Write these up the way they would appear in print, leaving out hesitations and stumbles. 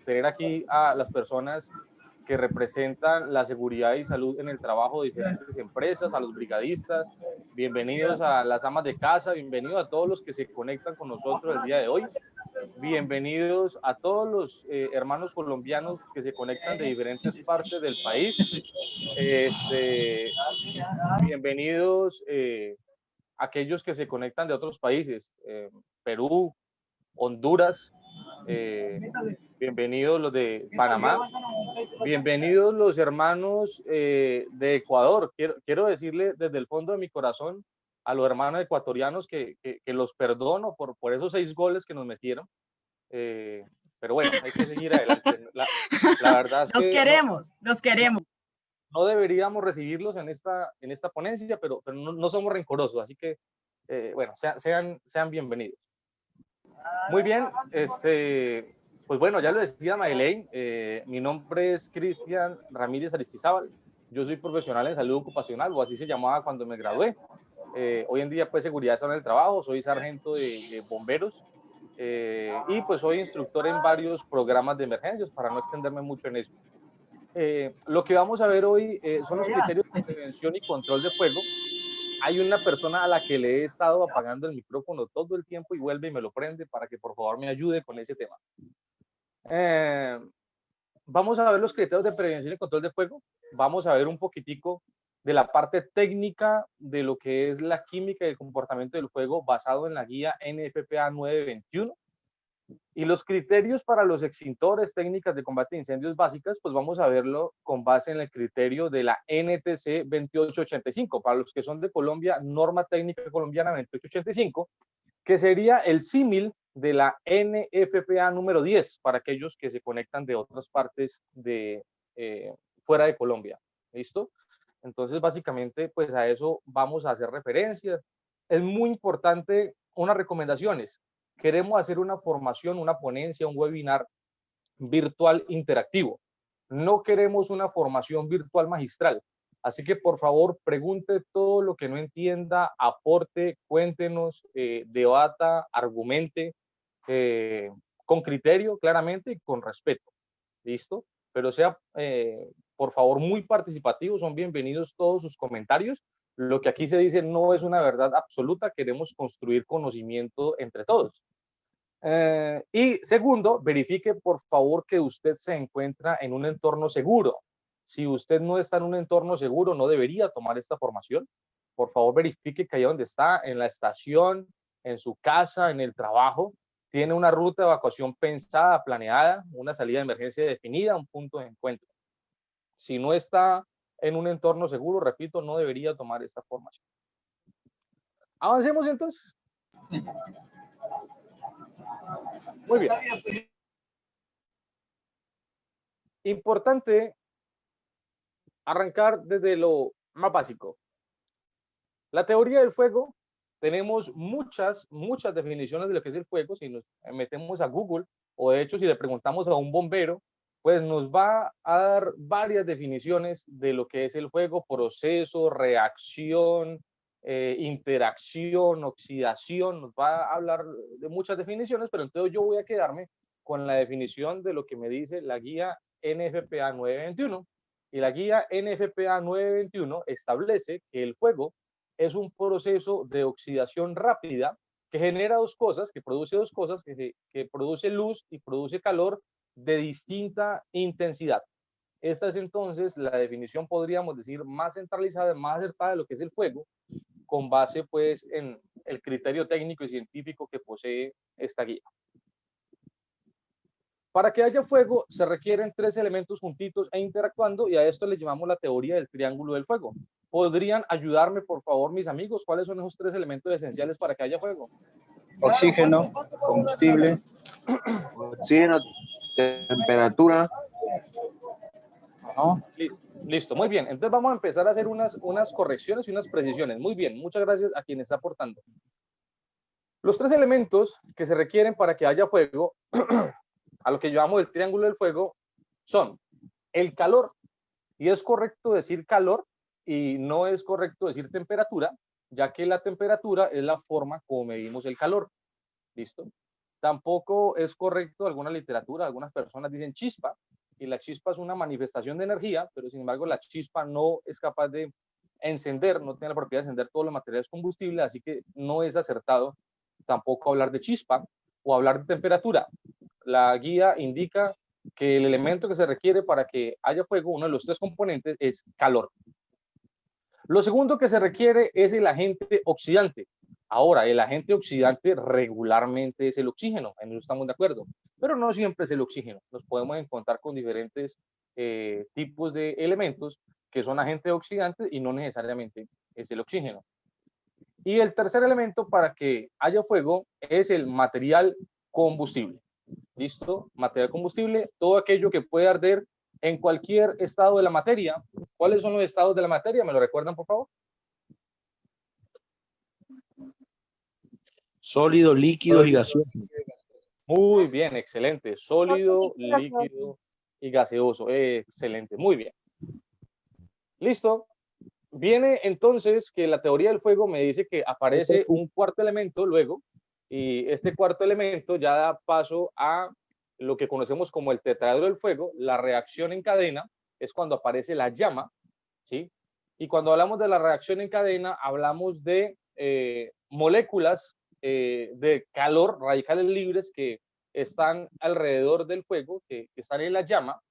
tener aquí a las personas que representan la seguridad y salud en el trabajo de diferentes empresas, a los brigadistas, bienvenidos a las amas de casa, bienvenidos a todos los que se conectan con nosotros el día de hoy, bienvenidos a todos los hermanos colombianos que se conectan de diferentes partes del país, bienvenidos aquellos que se conectan de otros países, Perú, Honduras, bienvenidos los de Panamá, bienvenidos los hermanos de Ecuador. Quiero decirle desde el fondo de mi corazón a los hermanos ecuatorianos que los perdono por esos 6 goles que nos metieron. Pero bueno, hay que seguir adelante. La verdad es que los queremos. No deberíamos recibirlos en esta ponencia, pero no somos rencorosos, así que, bueno, sean bienvenidos. Muy bien, pues bueno, ya lo decía Mayeleine, mi nombre es Cristian Ramírez Aristizábal, yo soy profesional en salud ocupacional, o así se llamaba cuando me gradué. Hoy en día, pues, seguridad en el trabajo, soy sargento de bomberos, y pues soy instructor en varios programas de emergencias, para no extenderme mucho en eso. Lo que vamos a ver hoy son los criterios de prevención y control de fuego. Hay una persona a la que le he estado apagando el micrófono todo el tiempo y vuelve y me lo prende para que por favor me ayude con ese tema. Vamos a ver los criterios de prevención y control de fuego. Vamos a ver un poquitico de la parte técnica de lo que es la química y el comportamiento del fuego basado en la guía NFPA 921. Y los criterios para los extintores, técnicas de combate de incendios básicas, pues vamos a verlo con base en el criterio de la NTC 2885. Para los que son de Colombia, norma técnica colombiana 2885, que sería el símil de la NFPA número 10 para aquellos que se conectan de otras partes de fuera de Colombia. ¿Listo? Entonces, básicamente, pues a eso vamos a hacer referencias. Es muy importante unas recomendaciones. Queremos hacer una formación, una ponencia, un webinar virtual interactivo. No queremos una formación virtual magistral. Así que, por favor, pregunte todo lo que no entienda, aporte, cuéntenos, debata, argumente, con criterio, claramente, y con respeto. ¿Listo? Pero sea, por favor, muy participativo. Son bienvenidos todos sus comentarios. Lo que aquí se dice no es una verdad absoluta. Queremos construir conocimiento entre todos. Y segundo, verifique por favor que usted se encuentra en un entorno seguro. Si usted no está en un entorno seguro, no debería tomar esta formación. Por favor, verifique que ahí donde está, en la estación, en su casa, en el trabajo, tiene una ruta de evacuación pensada, planeada, una salida de emergencia definida, un punto de encuentro. Si no está en un entorno seguro, repito, no debería tomar esta formación. Avancemos entonces. Muy bien. Importante arrancar desde lo más básico. La teoría del fuego, tenemos muchas definiciones de lo que es el fuego. Si nos metemos a Google, o de hecho si le preguntamos a un bombero, pues nos va a dar varias definiciones de lo que es el fuego: proceso, reacción, interacción, oxidación. Nos va a hablar de muchas definiciones, pero entonces yo voy a quedarme con la definición de lo que me dice la guía NFPA 921. Y la guía NFPA 921 establece que el fuego es un proceso de oxidación rápida que genera dos cosas, que produce dos cosas, que produce luz y produce calor de distinta intensidad. Esta es entonces la definición, podríamos decir, más centralizada, más acertada de lo que es el fuego, con base pues en el criterio técnico y científico que posee esta guía. Para que haya fuego se requieren 3 elementos juntitos e interactuando, y a esto le llamamos la teoría del triángulo del fuego. ¿Podrían ayudarme, por favor, mis amigos? ¿Cuáles son esos 3 elementos esenciales para que haya fuego? Oxígeno, combustible. Oxígeno, temperatura. Listo, muy bien. Entonces vamos a empezar a hacer unas correcciones y unas precisiones. Muy bien, muchas gracias a quien está aportando. Los 3 elementos que se requieren para que haya fuego, a lo que llamamos el triángulo del fuego, son el calor, y es correcto decir calor y no es correcto decir temperatura, ya que la temperatura es la forma como medimos el calor. ¿Listo? Tampoco es correcto alguna literatura, algunas personas dicen chispa, y la chispa es una manifestación de energía, pero sin embargo la chispa no es capaz de encender, no tiene la propiedad de encender todos los materiales combustibles, así que no es acertado tampoco hablar de chispa o hablar de temperatura. La guía indica que el elemento que se requiere para que haya fuego, uno de los tres componentes, es calor. Lo segundo que se requiere es el agente oxidante. Ahora, el agente oxidante regularmente es el oxígeno, en eso estamos de acuerdo, pero no siempre es el oxígeno. Nos podemos encontrar con diferentes tipos de elementos que son agentes oxidantes y no necesariamente es el oxígeno. Y el tercer elemento para que haya fuego es el material combustible. ¿Listo? Material combustible, todo aquello que puede arder en cualquier estado de la materia. ¿Cuáles son los estados de la materia? ¿Me lo recuerdan, por favor? Sólido, líquido y gaseoso. Muy bien, excelente. Sólido, líquido y gaseoso. Excelente, muy bien. Listo. Viene entonces que la teoría del fuego me dice que aparece un cuarto elemento luego, y este cuarto elemento ya da paso a lo que conocemos como el tetraedro del fuego. La reacción en cadena es cuando aparece la llama, ¿sí? Y cuando hablamos de la reacción en cadena, hablamos de moléculas de calor, radicales libres, que están alrededor del fuego, que están en la llama,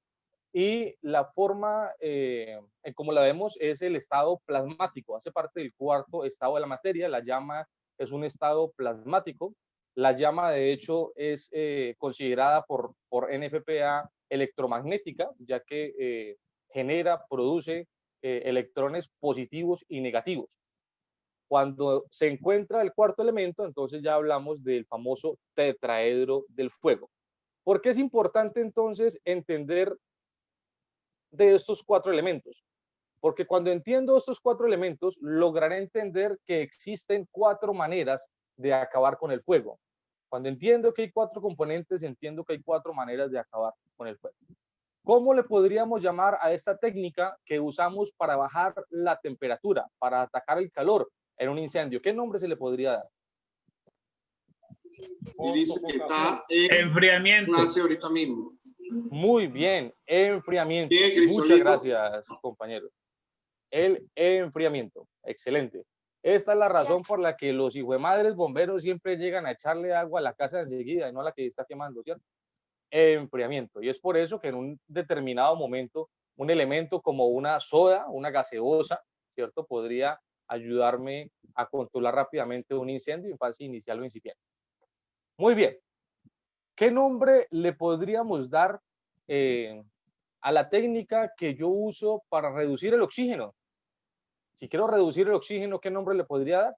y la forma en como la vemos es el estado plasmático, hace parte del cuarto estado de la materia. La llama es un estado plasmático. La llama, de hecho, es considerada por NFPA electromagnética, ya que genera, produce electrones positivos y negativos. Cuando se encuentra el cuarto elemento, entonces ya hablamos del famoso tetraedro del fuego. ¿Por qué es importante entonces entender de estos cuatro elementos? Porque cuando entiendo estos cuatro elementos, lograré entender que existen cuatro maneras de acabar con el fuego. Cuando entiendo que hay cuatro componentes, entiendo que hay cuatro maneras de acabar con el fuego. ¿Cómo le podríamos llamar a esta técnica que usamos para bajar la temperatura, para atacar el calor en un incendio? ¿Qué nombre se le podría dar? Dice que está en Enfriamiento. clase ahorita mismo. Muy bien, enfriamiento. Bien, Muchas Grisolito. gracias, compañeros. El enfriamiento, excelente. Esta es la razón por la que los hijuemadres bomberos siempre llegan a echarle agua a la casa enseguida y no a la que está quemando, ¿cierto? Enfriamiento. Y es por eso que en un determinado momento un elemento como una soda, una gaseosa, ¿cierto? Podría ayudarme a controlar rápidamente un incendio en fase inicial o incipiente. Muy bien. ¿Qué nombre le podríamos dar a la técnica que yo uso para reducir el oxígeno? Si quiero reducir el oxígeno, ¿qué nombre le podría dar?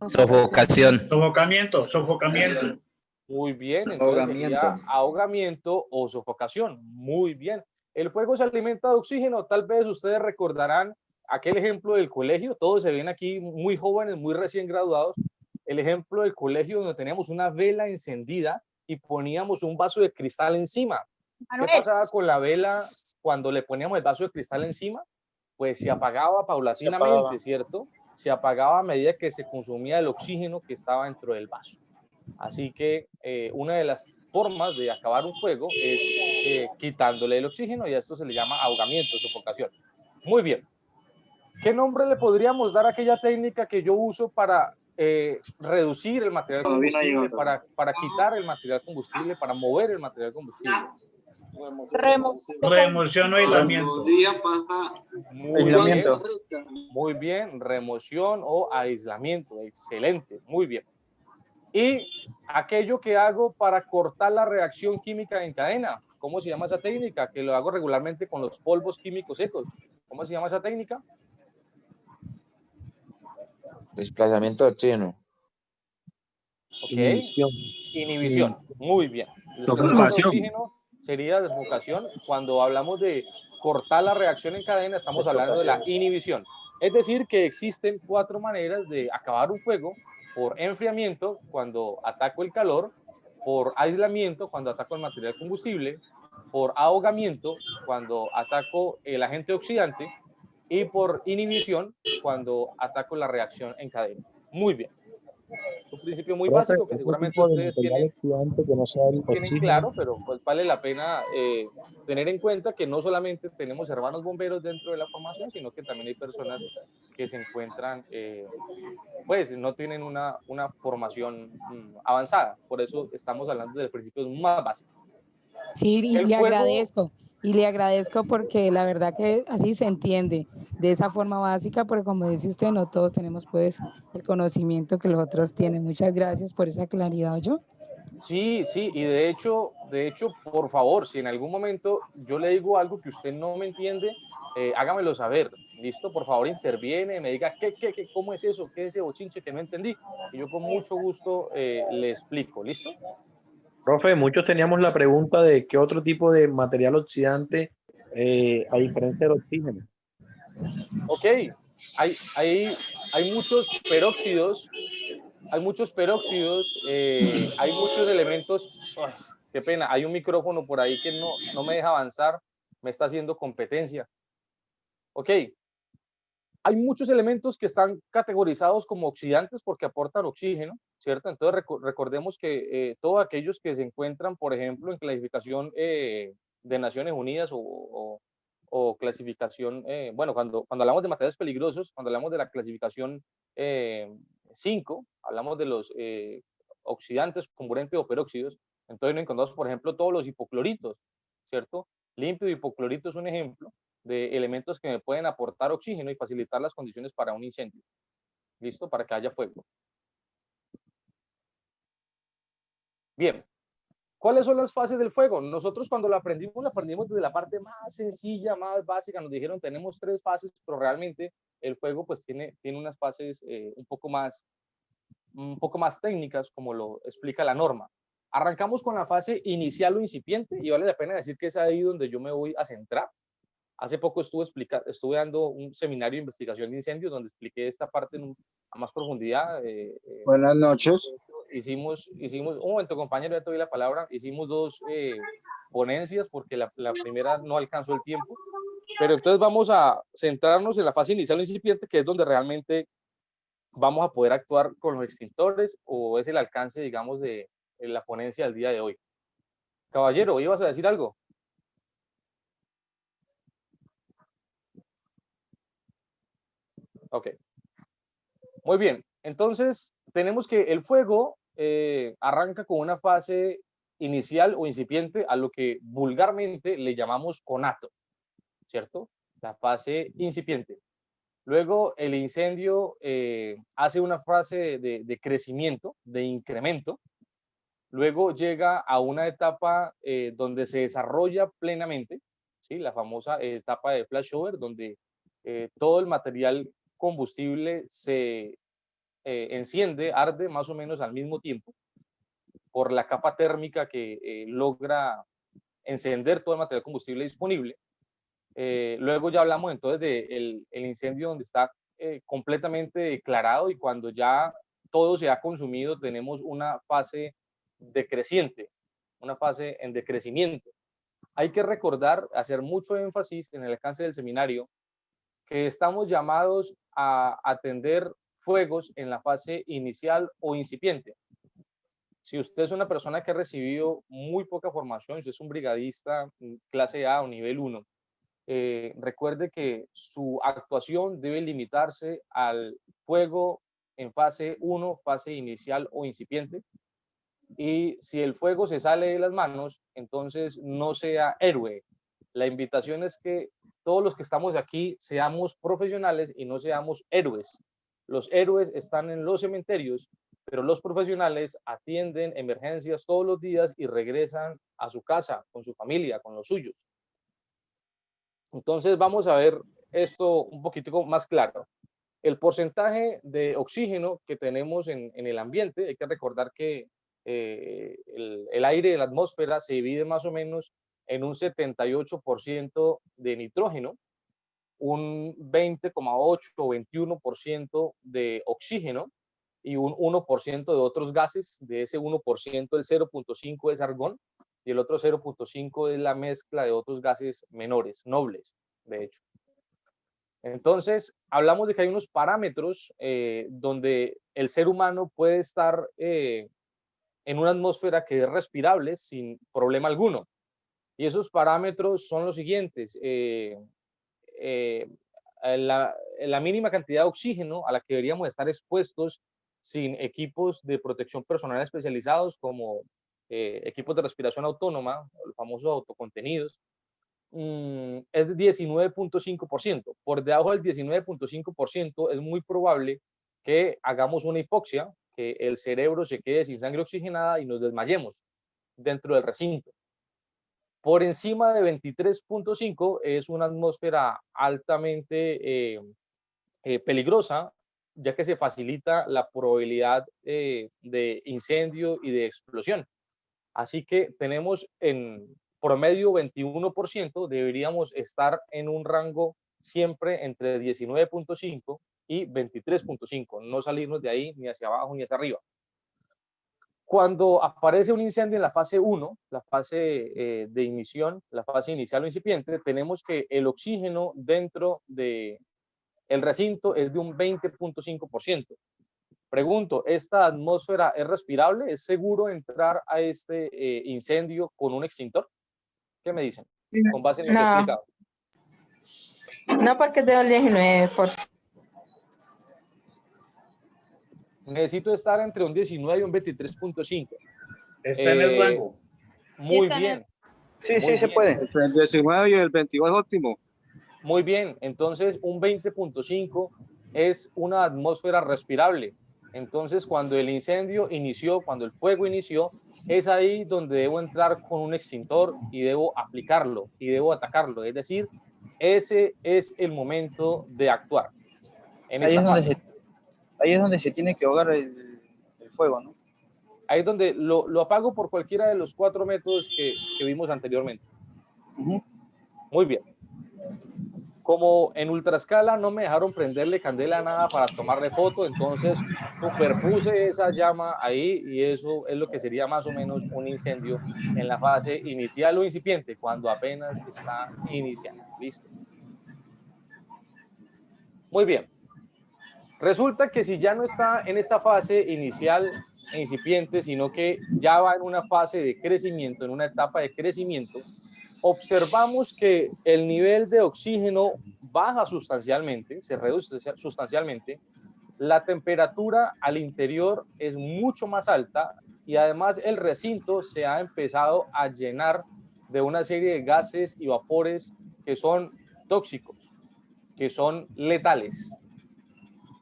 Sofocación. Sofocamiento. Muy bien, entonces sería ahogamiento o sofocación. Muy bien. El fuego se alimenta de oxígeno. Tal vez ustedes recordarán aquel ejemplo del colegio. Todos se ven aquí muy jóvenes, muy recién graduados. El ejemplo del colegio donde teníamos una vela encendida y poníamos un vaso de cristal encima. ¿Qué pasaba con la vela cuando le poníamos el vaso de cristal encima? Pues se apagaba paulatinamente, ¿cierto? Se apagaba a medida que se consumía el oxígeno que estaba dentro del vaso. Así que una de las formas de acabar un fuego es quitándole el oxígeno, y a esto se le llama ahogamiento, sofocación. Muy bien. ¿Qué nombre le podríamos dar a aquella técnica que yo uso para reducir el material combustible, para quitar el material combustible, para mover el material combustible? Remoción o aislamiento. Aislamiento. Muy bien, remoción o aislamiento. Excelente, muy bien. Y aquello que hago para cortar la reacción química en cadena, ¿cómo se llama esa técnica? Que lo hago regularmente con los polvos químicos secos. ¿Cómo se llama esa técnica? Desplazamiento de oxígeno. Ok. Inhibición. Inhibición. Muy bien. El desplazamiento de oxígeno sería desfocación. Cuando hablamos de cortar la reacción en cadena, estamos hablando de la inhibición. Es decir, que existen cuatro maneras de acabar un fuego: por enfriamiento, cuando ataco el calor; por aislamiento, cuando ataco el material combustible; por ahogamiento, cuando ataco el agente oxidante; y por inhibición, cuando ataco la reacción en cadena. Muy bien. principio muy Profe, básico que otro seguramente tipo de ustedes material tienen oxidante que no sea el tienen oxígeno. claro, pero pues vale la pena tener en cuenta que no solamente tenemos hermanos bomberos dentro de la formación, sino que también hay personas que se encuentran, pues no tienen una formación avanzada. Por eso estamos hablando de principios más básicos. Sí, El fuego, y le agradezco porque la verdad que así se entiende de esa forma básica, porque como dice usted, no todos tenemos pues el conocimiento que los otros tienen. Muchas gracias por esa claridad, yo. sí, sí, y de hecho, por favor, si en algún momento yo le digo algo que usted no me entiende, hágamelo saber, ¿listo? Por favor, interviene, me diga, cómo es eso? ¿Qué es ese bochinche que no entendí? Y yo con mucho gusto le explico, ¿listo? Profe, muchos teníamos la pregunta de qué otro tipo de material oxidante, a diferencia del oxígeno. Ok, hay muchos peróxidos, hay muchos elementos. Ay, qué pena, hay un micrófono por ahí que no me deja avanzar, me está haciendo competencia. Ok, hay muchos elementos que están categorizados como oxidantes porque aportan oxígeno, ¿cierto? Entonces recordemos que todos aquellos que se encuentran, por ejemplo, en clasificación de Naciones Unidas o clasificación, bueno, cuando hablamos de materiales peligrosos, cuando hablamos de la clasificación 5, hablamos de los oxidantes, comburentes o peróxidos, entonces nos encontramos, por ejemplo, todos los hipocloritos, ¿cierto? Límpido hipoclorito es un ejemplo de elementos que me pueden aportar oxígeno y facilitar las condiciones para un incendio. ¿Listo? Para que haya fuego. Bien. ¿Cuáles son las fases del fuego? Nosotros cuando lo aprendimos desde la parte más sencilla, más básica. Nos dijeron tenemos 3 fases, pero realmente el fuego pues tiene unas fases un poco más técnicas, como lo explica la norma. Arrancamos con la fase inicial o incipiente y vale la pena decir que es ahí donde yo me voy a centrar. Hace poco estuve dando un seminario de investigación de incendios donde expliqué esta parte a más profundidad. Buenas noches. Hicimos, un momento compañero, ya te doy la palabra, hicimos 2 ponencias porque la primera no alcanzó el tiempo, pero entonces vamos a centrarnos en la fase inicial o incipiente, que es donde realmente vamos a poder actuar con los extintores o es el alcance, digamos, de la ponencia del día de hoy. Caballero, ¿ibas a decir algo? Ok. Muy bien. Entonces, tenemos que el fuego arranca con una fase inicial o incipiente a lo que vulgarmente le llamamos conato, ¿cierto? La fase incipiente. Luego el incendio hace una fase de crecimiento, de incremento. Luego llega a una etapa donde se desarrolla plenamente, ¿sí? La famosa etapa de flashover, donde todo el material combustible se enciende, arde más o menos al mismo tiempo por la capa térmica que logra encender todo el material combustible disponible. Luego ya hablamos entonces del el incendio donde está completamente declarado y cuando ya todo se ha consumido tenemos una fase decreciente, una fase en decrecimiento. Hay que recordar, hacer mucho énfasis en el alcance del seminario, que estamos llamados a atender fuegos en la fase inicial o incipiente. Si usted es una persona que ha recibido muy poca formación, si es un brigadista clase A o nivel 1, recuerde que su actuación debe limitarse al fuego en fase 1, fase inicial o incipiente. Y si el fuego se sale de las manos, entonces no sea héroe. La invitación es que todos los que estamos aquí seamos profesionales y no seamos héroes. Los héroes están en los cementerios, pero los profesionales atienden emergencias todos los días y regresan a su casa, con su familia, con los suyos. Entonces vamos a ver esto un poquito más claro. El porcentaje de oxígeno que tenemos en el ambiente, hay que recordar que el aire de la atmósfera se divide más o menos en un 78% de nitrógeno, un 20,8 o 21% de oxígeno y un 1% de otros gases. De ese 1%, el 0,5 es argón y el otro 0,5 es la mezcla de otros gases menores, nobles, de hecho. Entonces, hablamos de que hay unos parámetros donde el ser humano puede estar en una atmósfera que es respirable sin problema alguno. Y esos parámetros son los siguientes. La mínima cantidad de oxígeno a la que deberíamos estar expuestos sin equipos de protección personal especializados como equipos de respiración autónoma, los famosos autocontenidos, es de 19.5%. Por debajo del 19.5% es muy probable que hagamos una hipoxia, que el cerebro se quede sin sangre oxigenada y nos desmayemos dentro del recinto. Por encima de 23.5 es una atmósfera altamente peligrosa, ya que se facilita la probabilidad de incendio y de explosión. Así que tenemos en promedio 21%, deberíamos estar en un rango siempre entre 19.5 y 23.5, no salirnos de ahí ni hacia abajo ni hacia arriba. Cuando aparece un incendio en la fase 1, la fase de ignición, la fase inicial o incipiente, tenemos que el oxígeno dentro del recinto es de un 20.5%. Pregunto, ¿esta atmósfera es respirable? ¿Es seguro entrar a este incendio con un extintor? ¿Qué me dicen? Con base en lo que he explicado. No, porque tengo el 19%. Necesito estar entre un 19 y un 23.5. Está en el rango. Muy bien. Sí, Muy sí, se bien. puede. Entre el 19 y el 22 es óptimo. Muy bien, entonces un 20.5 es una atmósfera respirable. Entonces, cuando el incendio inició, cuando el fuego inició, es ahí donde debo entrar con un extintor y debo aplicarlo y debo atacarlo. Es decir, ese es el momento de actuar. Ahí es donde se tiene que ahogar el fuego, ¿no? Ahí es donde lo apago por cualquiera de los 4 métodos que vimos anteriormente. Muy bien. Como en ultraescala no me dejaron prenderle candela a nada para tomarle foto, entonces superpuse esa llama ahí y eso es lo que sería más o menos un incendio en la fase inicial o incipiente, cuando apenas está iniciando. ¿Listo? Muy bien. Resulta que si ya no está en esta fase inicial e incipiente, sino que ya va en una fase de crecimiento, en una etapa de crecimiento, observamos que el nivel de oxígeno baja sustancialmente, se reduce sustancialmente, la temperatura al interior es mucho más alta y además el recinto se ha empezado a llenar de una serie de gases y vapores que son tóxicos, que son letales.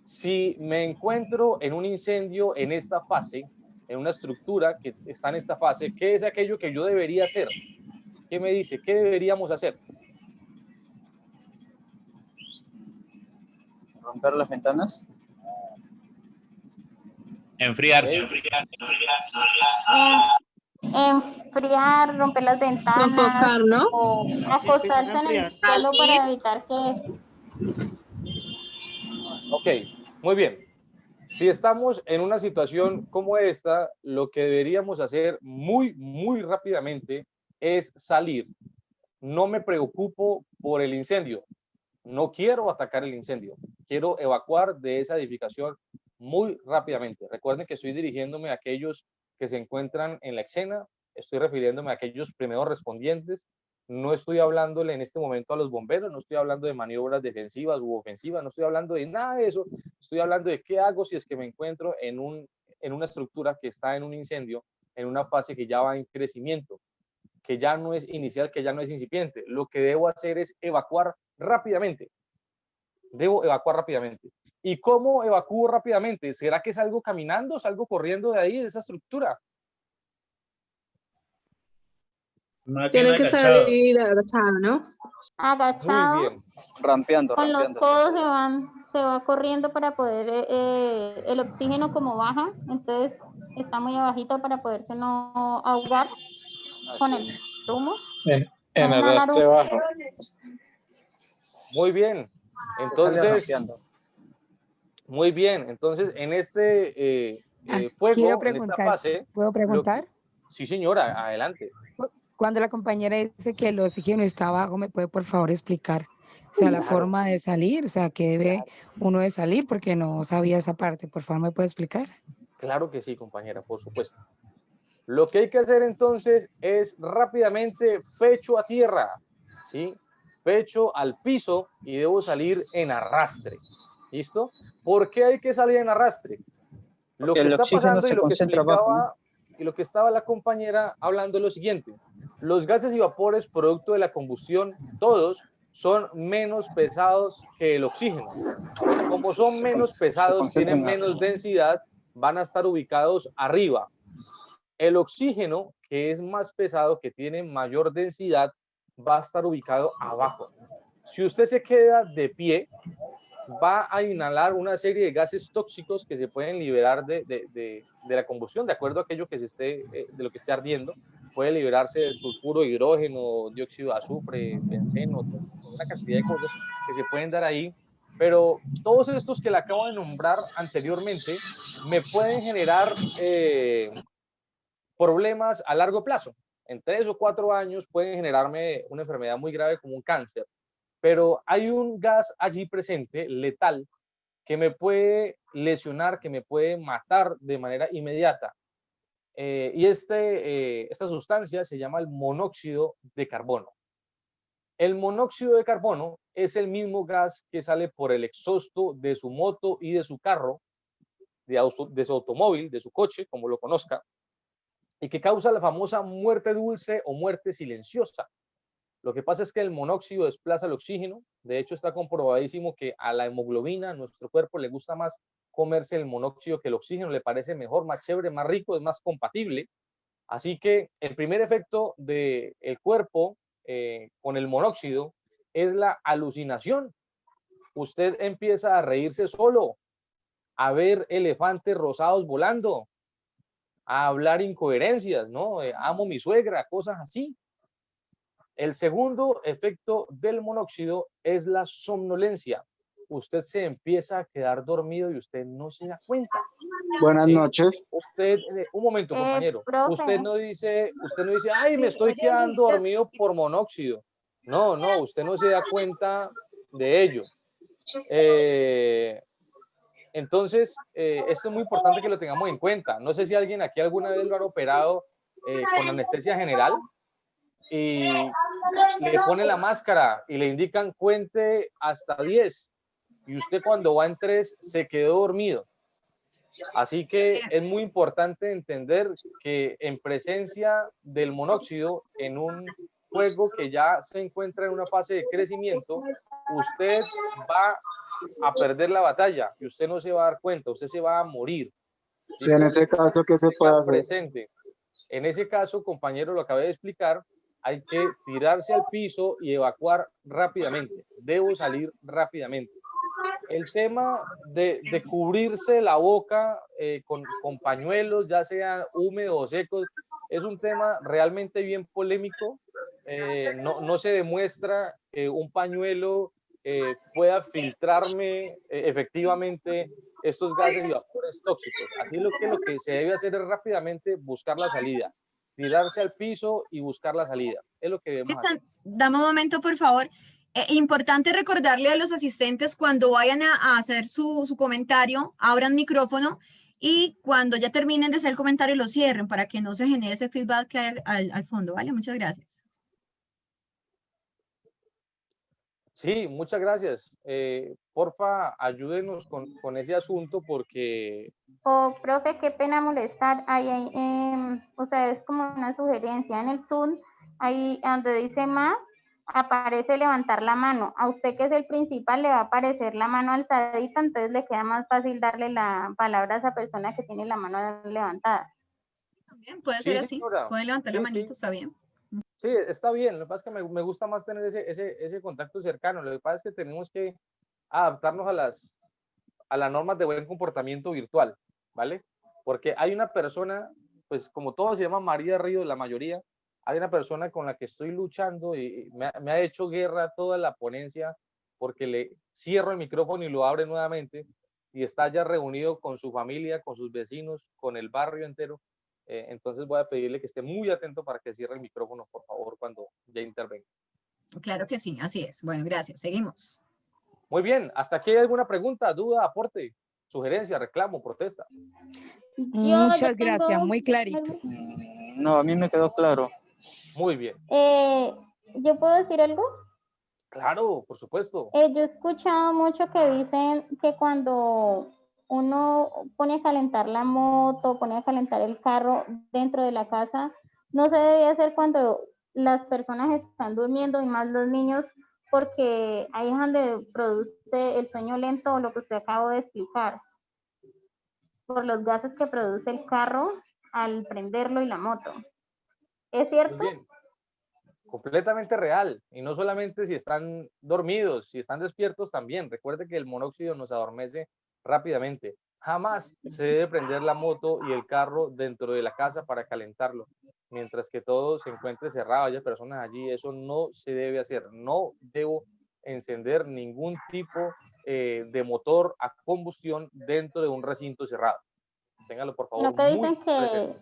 Si me encuentro en un incendio en esta fase, en una estructura que está en esta fase, ¿qué es aquello que yo debería hacer? ¿Qué me dice? ¿Qué deberíamos hacer? Romper las ventanas. Enfriar. Enfriar, romper las ventanas. Sofocar, ¿no? O acostarse en el suelo para evitar que... Ok, muy bien. Si estamos en una situación como esta, lo que deberíamos hacer muy rápidamente es salir. No me preocupo por el incendio. No quiero atacar el incendio. Quiero evacuar de esa edificación muy rápidamente. Recuerden que estoy dirigiéndome a aquellos que se encuentran en la escena. Estoy refiriéndome a aquellos primeros respondientes. No estoy hablándole en este momento a los bomberos. No estoy hablando de maniobras defensivas u ofensivas. No estoy hablando de nada de eso. Estoy hablando de qué hago si es que me encuentro en una estructura que está en un incendio, en una fase que ya va en crecimiento, que ya no es inicial, que ya no es incipiente. Lo que debo hacer es evacuar rápidamente. Debo evacuar rápidamente. ¿Y cómo evacúo rápidamente? ¿Será que salgo caminando, salgo corriendo de ahí, de esa estructura? Tiene que salir agachado, ¿no? Agachado. Muy bien. Rampeando. Con los codos se va corriendo para poder, el oxígeno como baja, entonces está muy abajito para poderse no ahogar con el humo. En arrastre bajo. Muy bien. Entonces, muy bien. Entonces, en este fuego, en esta fase... ¿Puedo preguntar? Sí, señora, adelante. Cuando la compañera dice que el oxígeno está bajo, ¿me puede por favor explicar O sea, la Claro. forma de salir, o sea, que debe uno de salir, porque no sabía esa parte. Por favor, ¿me puede explicar? Claro que sí, compañera, por supuesto. Lo que hay que hacer entonces es rápidamente pecho a tierra, ¿sí? Pecho al piso y debo salir en arrastre. ¿Listo? ¿Por qué hay que salir en arrastre? Lo que El está oxígeno pasando y se lo que concentra abajo, ¿no? explicaba y lo que estaba la compañera hablando es lo siguiente. Los gases y vapores producto de la combustión, todos son menos pesados que el oxígeno. Como son menos Se pesados, concentran tienen menos densidad, van a estar ubicados arriba. El oxígeno, que es más pesado, que tiene mayor densidad, va a estar ubicado abajo. Si usted se queda de pie, va a inhalar una serie de gases tóxicos que se pueden liberar de la combustión, de acuerdo a aquello que se esté, de lo que esté ardiendo. Puede liberarse el sulfuro de hidrógeno, dióxido de azufre, benceno, una cantidad de cosas que se pueden dar ahí. Pero todos estos que le acabo de nombrar anteriormente me pueden generar problemas a largo plazo. En 3 o 4 años pueden generarme una enfermedad muy grave como un cáncer. Pero hay un gas allí presente, letal, que me puede lesionar, que me puede matar de manera inmediata. Y esta sustancia se llama el monóxido de carbono. El monóxido de carbono es el mismo gas que sale por el exhausto de su moto y de su carro, de su automóvil, de su coche, como lo conozca, y que causa la famosa muerte dulce o muerte silenciosa. Lo que pasa es que el monóxido desplaza el oxígeno. De hecho, está comprobadísimo que a la hemoglobina, a nuestro cuerpo, le gusta más comerse el monóxido que el oxígeno. Le parece mejor, más chévere, más rico, es más compatible. Así que el primer efecto del cuerpo con el monóxido es la alucinación. Usted empieza a reírse solo, a ver elefantes rosados volando, a hablar incoherencias, ¿no? Amo mi suegra, cosas así. El segundo efecto del monóxido es la somnolencia. Usted se empieza a quedar dormido y usted no se da cuenta. Buenas ¿Sí? noches. Usted, un momento, compañero. Profe, Usted no dice, ay, me estoy quedando dormido por monóxido. No, no, usted no se da cuenta de ello. Entonces, esto es muy importante que lo tengamos en cuenta. No sé si alguien aquí alguna vez lo ha operado con anestesia general y le pone la máscara y le indican cuente hasta 10 y usted cuando va en 3 se quedó dormido. Así que es muy importante entender que en presencia del monóxido en un juego que ya se encuentra en una fase de crecimiento, usted va a perder la batalla y usted no se va a dar cuenta, usted se va a morir. Y en ese caso, ¿qué se puede hacer? Presente. En ese caso, compañero, lo acabé de explicar, hay que tirarse al piso y evacuar rápidamente. Debo salir rápidamente. El tema de cubrirse la boca con pañuelos, ya sean húmedos o secos, es un tema realmente bien polémico. No se demuestra que un pañuelo pueda filtrarme efectivamente estos gases y vapores tóxicos. Así lo que se debe hacer es rápidamente buscar la salida, tirarse al piso y buscar la salida. Es lo que debemos hacer. Dame un momento, por favor. Importante recordarle a los asistentes cuando vayan a hacer su comentario, abran micrófono y cuando ya terminen de hacer el comentario lo cierren para que no se genere ese feedback que hay al fondo, ¿vale? Muchas gracias. Sí, muchas gracias. Porfa, ayúdenos con ese asunto porque... profe, qué pena molestar. O sea, es como una sugerencia. En el Zoom, ahí donde dice más, aparece levantar la mano. A usted que es el principal le va a aparecer la mano alzadita, entonces le queda más fácil darle la palabra a esa persona que tiene la mano levantada. Bien, puede ser así. Señora. Puede levantar la manito, está bien. Sí, está bien. Lo que pasa es que me gusta más tener ese contacto cercano. Lo que pasa es que tenemos que adaptarnos a las normas de buen comportamiento virtual, ¿vale? Porque hay una persona, pues como todos se llama María Ríos, la mayoría, hay una persona con la que estoy luchando y me ha hecho guerra toda la ponencia porque le cierro el micrófono y lo abre nuevamente y está ya reunido con su familia, con sus vecinos, con el barrio entero. Entonces voy a pedirle que esté muy atento para que cierre el micrófono, por favor, cuando ya intervenga. Claro que sí, así es. Bueno, gracias. Seguimos. Muy bien, ¿hasta aquí hay alguna pregunta, duda, aporte, sugerencia, reclamo, protesta? Muchas gracias, muy clarito. No, a mí me quedó claro. Muy bien. ¿Yo puedo decir algo? Claro, por supuesto. Yo he escuchado mucho que dicen que cuando uno pone a calentar la moto, pone a calentar el carro dentro de la casa, no se debe hacer cuando las personas están durmiendo y más los niños, porque ahí es donde produce el sueño lento, lo que usted acabó de explicar, por los gases que produce el carro al prenderlo y la moto. ¿Es cierto? Muy bien. Completamente real. Y no solamente si están dormidos, si están despiertos también. Recuerde que el monóxido nos adormece rápidamente. Jamás se debe prender la moto y el carro dentro de la casa para calentarlo. Mientras que todo se encuentre cerrado, haya personas allí, eso no se debe hacer. No debo encender ningún tipo de motor a combustión dentro de un recinto cerrado. Téngalo, por favor, Lo que dicen muy presente.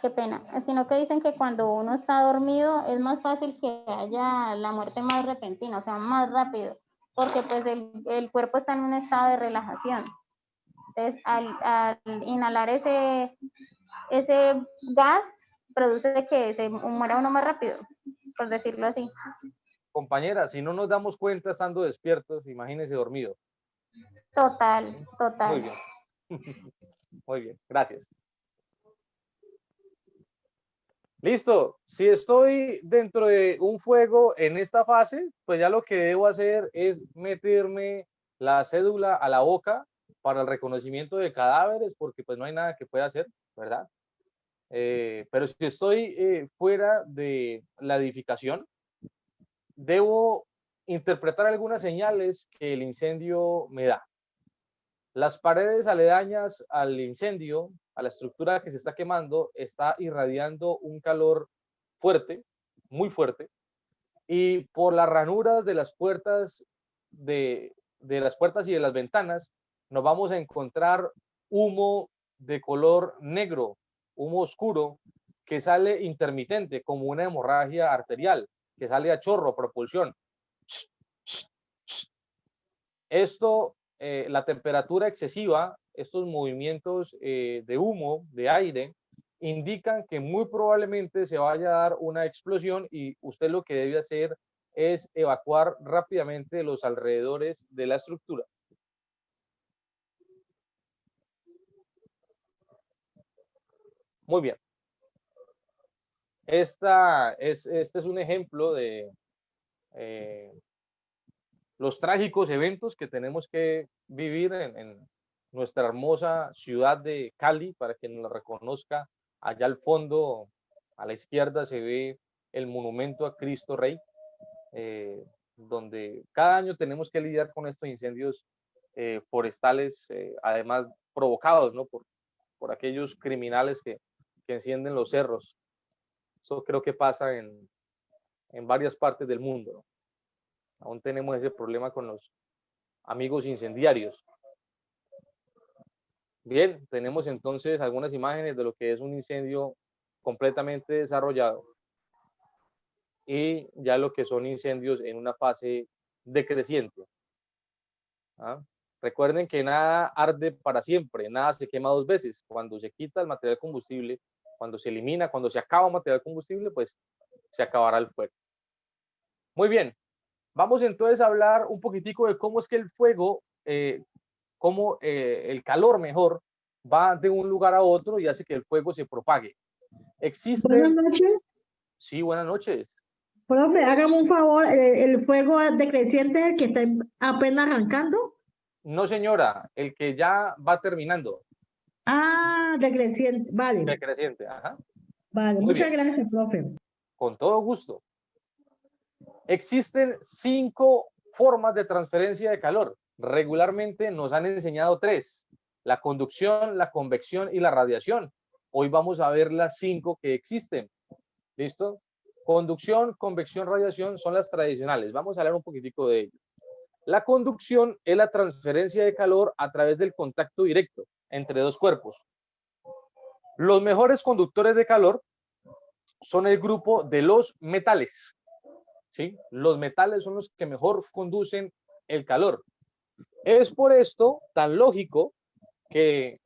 qué pena, sino que dicen que cuando uno está dormido es más fácil que haya la muerte más repentina, o sea, más rápido, porque pues el cuerpo está en un estado de relajación. Entonces, al inhalar ese gas, produce que se muera uno más rápido, por decirlo así. Compañera, si no nos damos cuenta estando despiertos, imagínese dormido. Total. Muy bien. Muy bien, gracias. Listo, si estoy dentro de un fuego en esta fase, pues ya lo que debo hacer es meterme la cédula a la boca para el reconocimiento de cadáveres, porque pues no hay nada que pueda hacer, ¿verdad? Pero si estoy fuera de la edificación, debo interpretar algunas señales que el incendio me da. Las paredes aledañas al incendio, a la estructura que se está quemando, está irradiando un calor fuerte, muy fuerte, y por las ranuras de las puertas de las puertas y de las ventanas nos vamos a encontrar humo de color negro, humo oscuro que sale intermitente como una hemorragia arterial, que sale a chorro, propulsión. Esto, la temperatura excesiva, estos movimientos de humo, de aire, indican que muy probablemente se vaya a dar una explosión y usted lo que debe hacer es evacuar rápidamente los alrededores de la estructura. Muy bien. Este es un ejemplo de los trágicos eventos que tenemos que vivir en nuestra hermosa ciudad de Cali, para quien la reconozca. Allá al fondo, a la izquierda, se ve el monumento a Cristo Rey, donde cada año tenemos que lidiar con estos incendios forestales, además provocados, ¿no? por aquellos criminales que encienden los cerros. Eso creo que pasa en varias partes del mundo, ¿no? Aún tenemos ese problema con los amigos incendiarios. Bien, tenemos entonces algunas imágenes de lo que es un incendio completamente desarrollado y ya lo que son incendios en una fase decreciente. ¿Ah? Recuerden que nada arde para siempre, nada se quema dos veces. Cuando se quita el material combustible, cuando se elimina, cuando se acaba el material combustible, pues se acabará el fuego. Muy bien, vamos entonces a hablar un poquitico de cómo es que el fuego, cómo el calor mejor va de un lugar a otro y hace que el fuego se propague. Buenas noches. Sí, buenas noches. Profe, hágame un favor, ¿el fuego decreciente es el que está apenas arrancando? No, señora, el que ya va terminando. Ah, decreciente, vale. Decreciente, ajá. Vale, Muy muchas bien. gracias, profe. Con todo gusto. Existen 5 formas de transferencia de calor. Regularmente nos han enseñado 3: la conducción, la convección y la radiación. Hoy vamos a ver las 5 que existen. ¿Listo? Conducción, convección, radiación son las tradicionales. Vamos a hablar un poquitico de ello. La conducción es la transferencia de calor a través del contacto directo entre dos cuerpos. Los mejores conductores de calor son el grupo de los metales. ¿sí? Los metales son los que mejor conducen el calor. Es por esto tan lógico que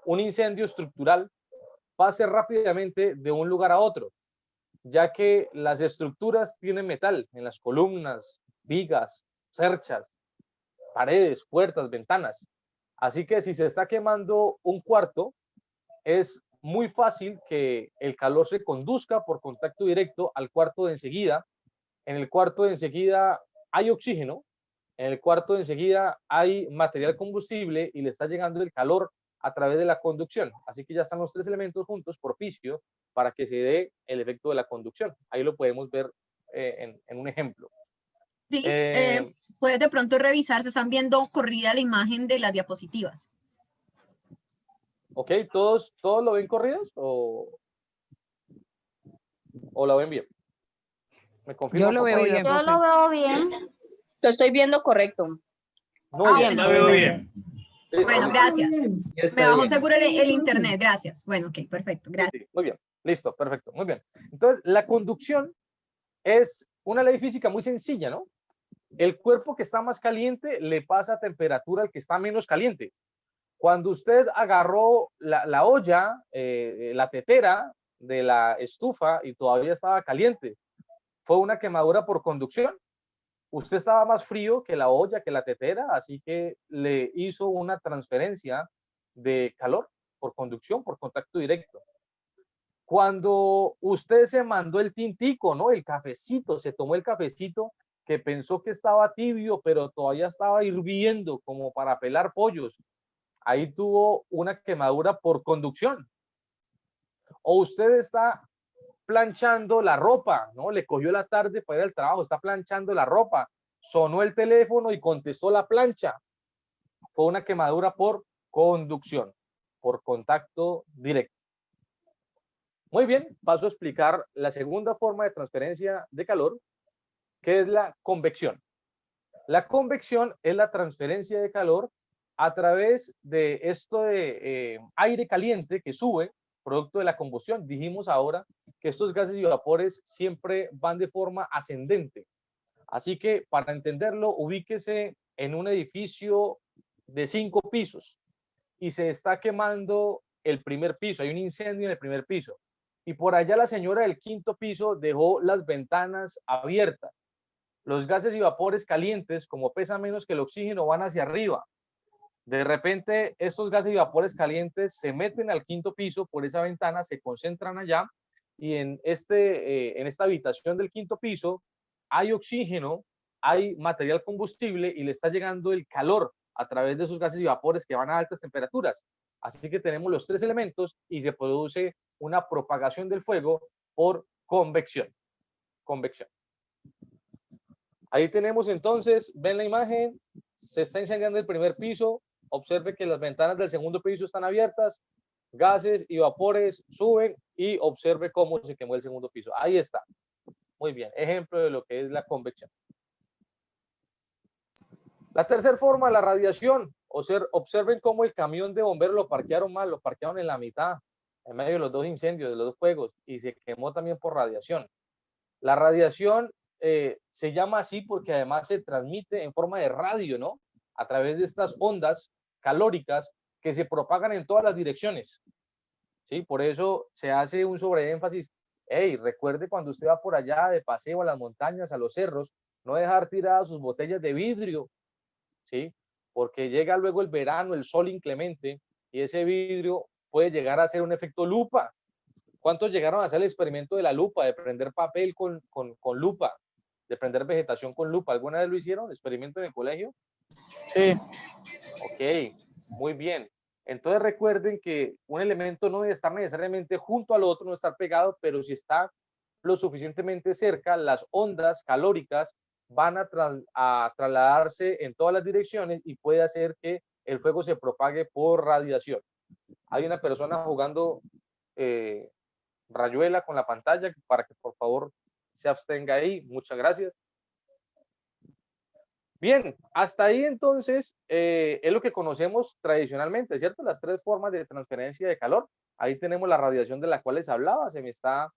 un incendio estructural pase rápidamente de un lugar a otro, ya que las estructuras tienen metal en las columnas, vigas, cerchas, paredes, puertas, ventanas. Así que si se está quemando un cuarto, es muy fácil que el calor se conduzca por contacto directo al cuarto de enseguida. En el cuarto de enseguida hay oxígeno, en el cuarto de enseguida hay material combustible y le está llegando el calor a través de la conducción. Así que ya están los tres elementos juntos, propicio para que se dé el efecto de la conducción. Ahí lo podemos ver en un ejemplo. Cris, puedes de pronto revisar, se están viendo corrida la imagen de las diapositivas. Ok, ¿todos lo ven corridas o la ven bien? ¿Me confirman, Yo lo por veo favor? bien, Yo profe. lo veo bien. Lo estoy viendo correcto. Muy bien. Bueno, La veo bien. Listo, bueno, listo. gracias. Ya está Me bajó bien. seguro el internet, gracias. Bueno, ok, perfecto, gracias. Sí, muy bien, listo, perfecto, muy bien. Entonces, la conducción es una ley física muy sencilla, ¿no? El cuerpo que está más caliente le pasa temperatura al que está menos caliente. Cuando usted agarró la olla, la tetera de la estufa y todavía estaba caliente, fue una quemadura por conducción. Usted estaba más frío que la olla, que la tetera, así que le hizo una transferencia de calor por conducción, por contacto directo. Cuando usted se mandó el tintico, ¿no? El cafecito, se tomó el cafecito que pensó que estaba tibio, pero todavía estaba hirviendo como para pelar pollos. Ahí tuvo una quemadura por conducción. O usted está planchando la ropa, ¿no? Le cogió la tarde para ir al trabajo, está planchando la ropa, sonó el teléfono y contestó la plancha. Fue una quemadura por conducción, por contacto directo. Muy bien, paso a explicar la segunda forma de transferencia de calor, que es la convección. La convección es la transferencia de calor a través de esto de aire caliente que sube, producto de la combustión. Dijimos ahora que estos gases y vapores siempre van de forma ascendente. Así que para entenderlo, ubíquese en un edificio de 5 pisos y se está quemando el primer piso. Hay un incendio en el primer piso. Y por allá la señora del 5.º piso dejó las ventanas abiertas. Los gases y vapores calientes, como pesan menos que el oxígeno, van hacia arriba. De repente, estos gases y vapores calientes se meten al 5.º piso por esa ventana, se concentran allá y en esta habitación del 5.º piso hay oxígeno, hay material combustible y le está llegando el calor a través de esos gases y vapores que van a altas temperaturas. Así que tenemos los tres elementos y se produce una propagación del fuego por convección. Convección. Ahí tenemos entonces, ven la imagen, se está incendiando el primer piso, observe que las ventanas del segundo piso están abiertas, gases y vapores suben y observe cómo se quemó el segundo piso. Ahí está. Muy bien, ejemplo de lo que es la convección. La tercera forma, la radiación. Observen cómo el camión de bomberos lo parquearon mal, lo parquearon en la mitad, en medio de los dos incendios, de los dos fuegos, y se quemó también por radiación. La radiación se llama así porque además se transmite en forma de radio, ¿no? A través de estas ondas calóricas que se propagan en todas las direcciones. ¿Sí? Por eso se hace un sobreénfasis. Hey, recuerde cuando usted va por allá de paseo a las montañas, a los cerros, no dejar tiradas sus botellas de vidrio, ¿sí? Porque llega luego el verano, el sol inclemente, y ese vidrio puede llegar a hacer un efecto lupa. ¿Cuántos llegaron a hacer el experimento de la lupa, de prender papel con lupa, de prender vegetación con lupa? ¿Alguna vez lo hicieron? ¿Experimento en el colegio? Sí. Ok, muy bien. Entonces recuerden que un elemento no debe estar necesariamente junto al otro, no estar pegado, pero si está lo suficientemente cerca, las ondas calóricas van a trasladarse en todas las direcciones y puede hacer que el fuego se propague por radiación. Hay una persona jugando rayuela con la pantalla para que por favor se abstenga ahí. Muchas gracias. Bien, hasta ahí entonces es lo que conocemos tradicionalmente, ¿cierto? Las tres formas de transferencia de calor. Ahí tenemos la radiación de la cual les hablaba, se me está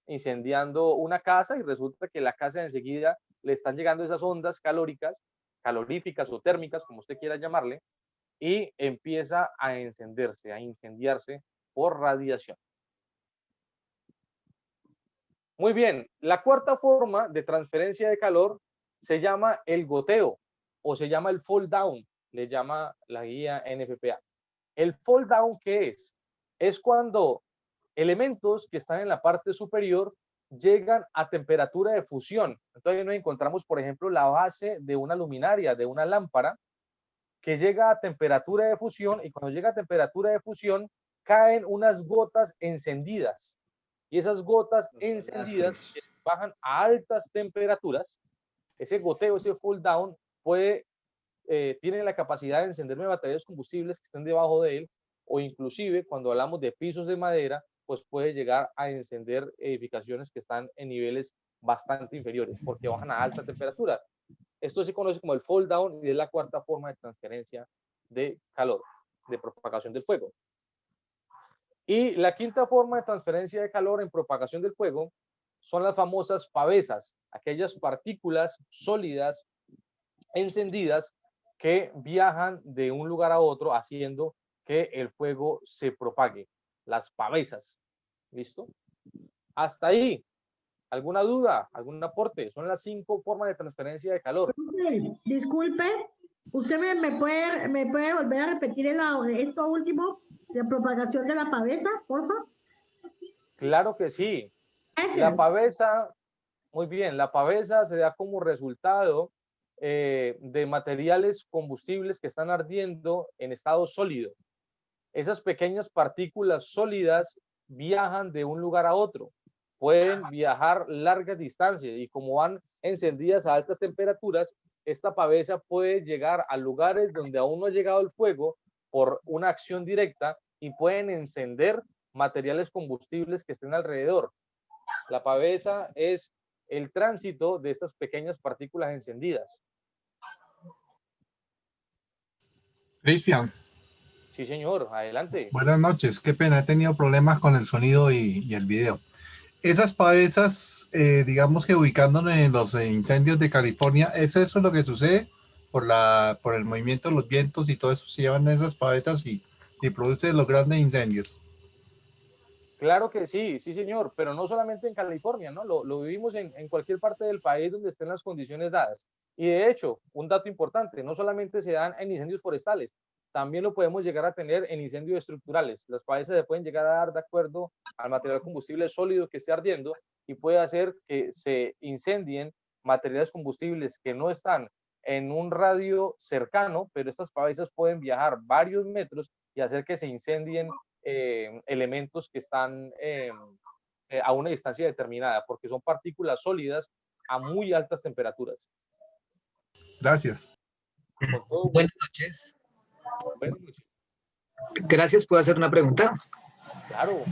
incendiando una casa y resulta que la casa enseguida le están llegando esas ondas caloríficas o térmicas, como usted quiera llamarle, y empieza a encenderse, a incendiarse por radiación. Muy bien, la cuarta forma de transferencia de calor se llama el goteo o se llama el fall down, le llama la guía NFPA. El fall down, ¿qué es? Es cuando elementos que están en la parte superior llegan a temperatura de fusión. Entonces nos encontramos, por ejemplo, la base de una luminaria, de una lámpara, que llega a temperatura de fusión, y cuando llega a temperatura de fusión caen unas gotas encendidas. Y esas gotas encendidas que bajan a altas temperaturas, ese goteo, ese fall down, tiene la capacidad de encender materiales combustibles que estén debajo de él, o inclusive cuando hablamos de pisos de madera, pues puede llegar a encender edificaciones que están en niveles bastante inferiores, porque bajan a alta temperatura. Esto se conoce como el fall down y es la cuarta forma de transferencia de calor, de propagación del fuego. Y la quinta forma de transferencia de calor en propagación del fuego son las famosas pavesas, aquellas partículas sólidas encendidas que viajan de un lugar a otro haciendo que el fuego se propague. Las pavesas. ¿Listo? Hasta ahí. ¿Alguna duda? ¿Algún aporte? Son las 5 formas de transferencia de calor. Disculpe, ¿usted me puede volver a repetir esto último, la propagación de la pavesa, por favor? Claro que sí. Gracias. La pavesa, muy bien, la pavesa se da como resultado de materiales combustibles que están ardiendo en estado sólido. Esas pequeñas partículas sólidas viajan de un lugar a otro. Pueden viajar largas distancias y como van encendidas a altas temperaturas, esta pavesa puede llegar a lugares donde aún no ha llegado el fuego por una acción directa y pueden encender materiales combustibles que estén alrededor. La pavesa es el tránsito de estas pequeñas partículas encendidas. Cristian. Sí, señor, adelante. Buenas noches, qué pena, he tenido problemas con el sonido y el video. Esas pavesas, digamos que ubicándonos en los incendios de California, ¿es eso lo que sucede? Por el movimiento de los vientos y todo eso, se llevan esas pavesas y produce los grandes incendios. Claro que sí, sí señor, pero no solamente en California, ¿no? Lo vivimos en cualquier parte del país donde estén las condiciones dadas. Y de hecho, un dato importante, no solamente se dan en incendios forestales, también lo podemos llegar a tener en incendios estructurales. Las pavesas se pueden llegar a dar de acuerdo al material combustible sólido que esté ardiendo y puede hacer que se incendien materiales combustibles que no están en un radio cercano, pero estas pavesas pueden viajar varios metros y hacer que se incendien elementos que están a una distancia determinada, porque son partículas sólidas a muy altas temperaturas. Gracias. Buenas noches. Buenas noches. Gracias, ¿puedo hacer una pregunta? Claro.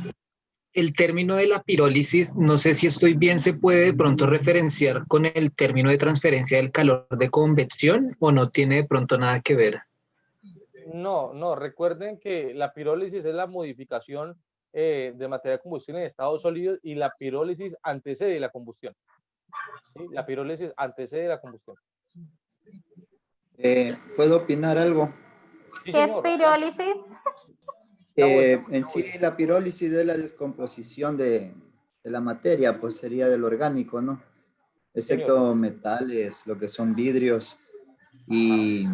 El término de la pirólisis, no sé si estoy bien, ¿se puede de pronto referenciar con el término de transferencia del calor de convección o no tiene de pronto nada que ver? No, recuerden que la pirólisis es la modificación de material combustible en estado sólido y la pirólisis antecede la combustión. ¿Sí? La pirólisis antecede la combustión. ¿Puedo opinar algo? Sí, ¿Qué es pirólisis? En sí, la pirólisis es la descomposición de la materia, pues sería del orgánico, ¿no? Excepto metales, lo que son vidrios. Y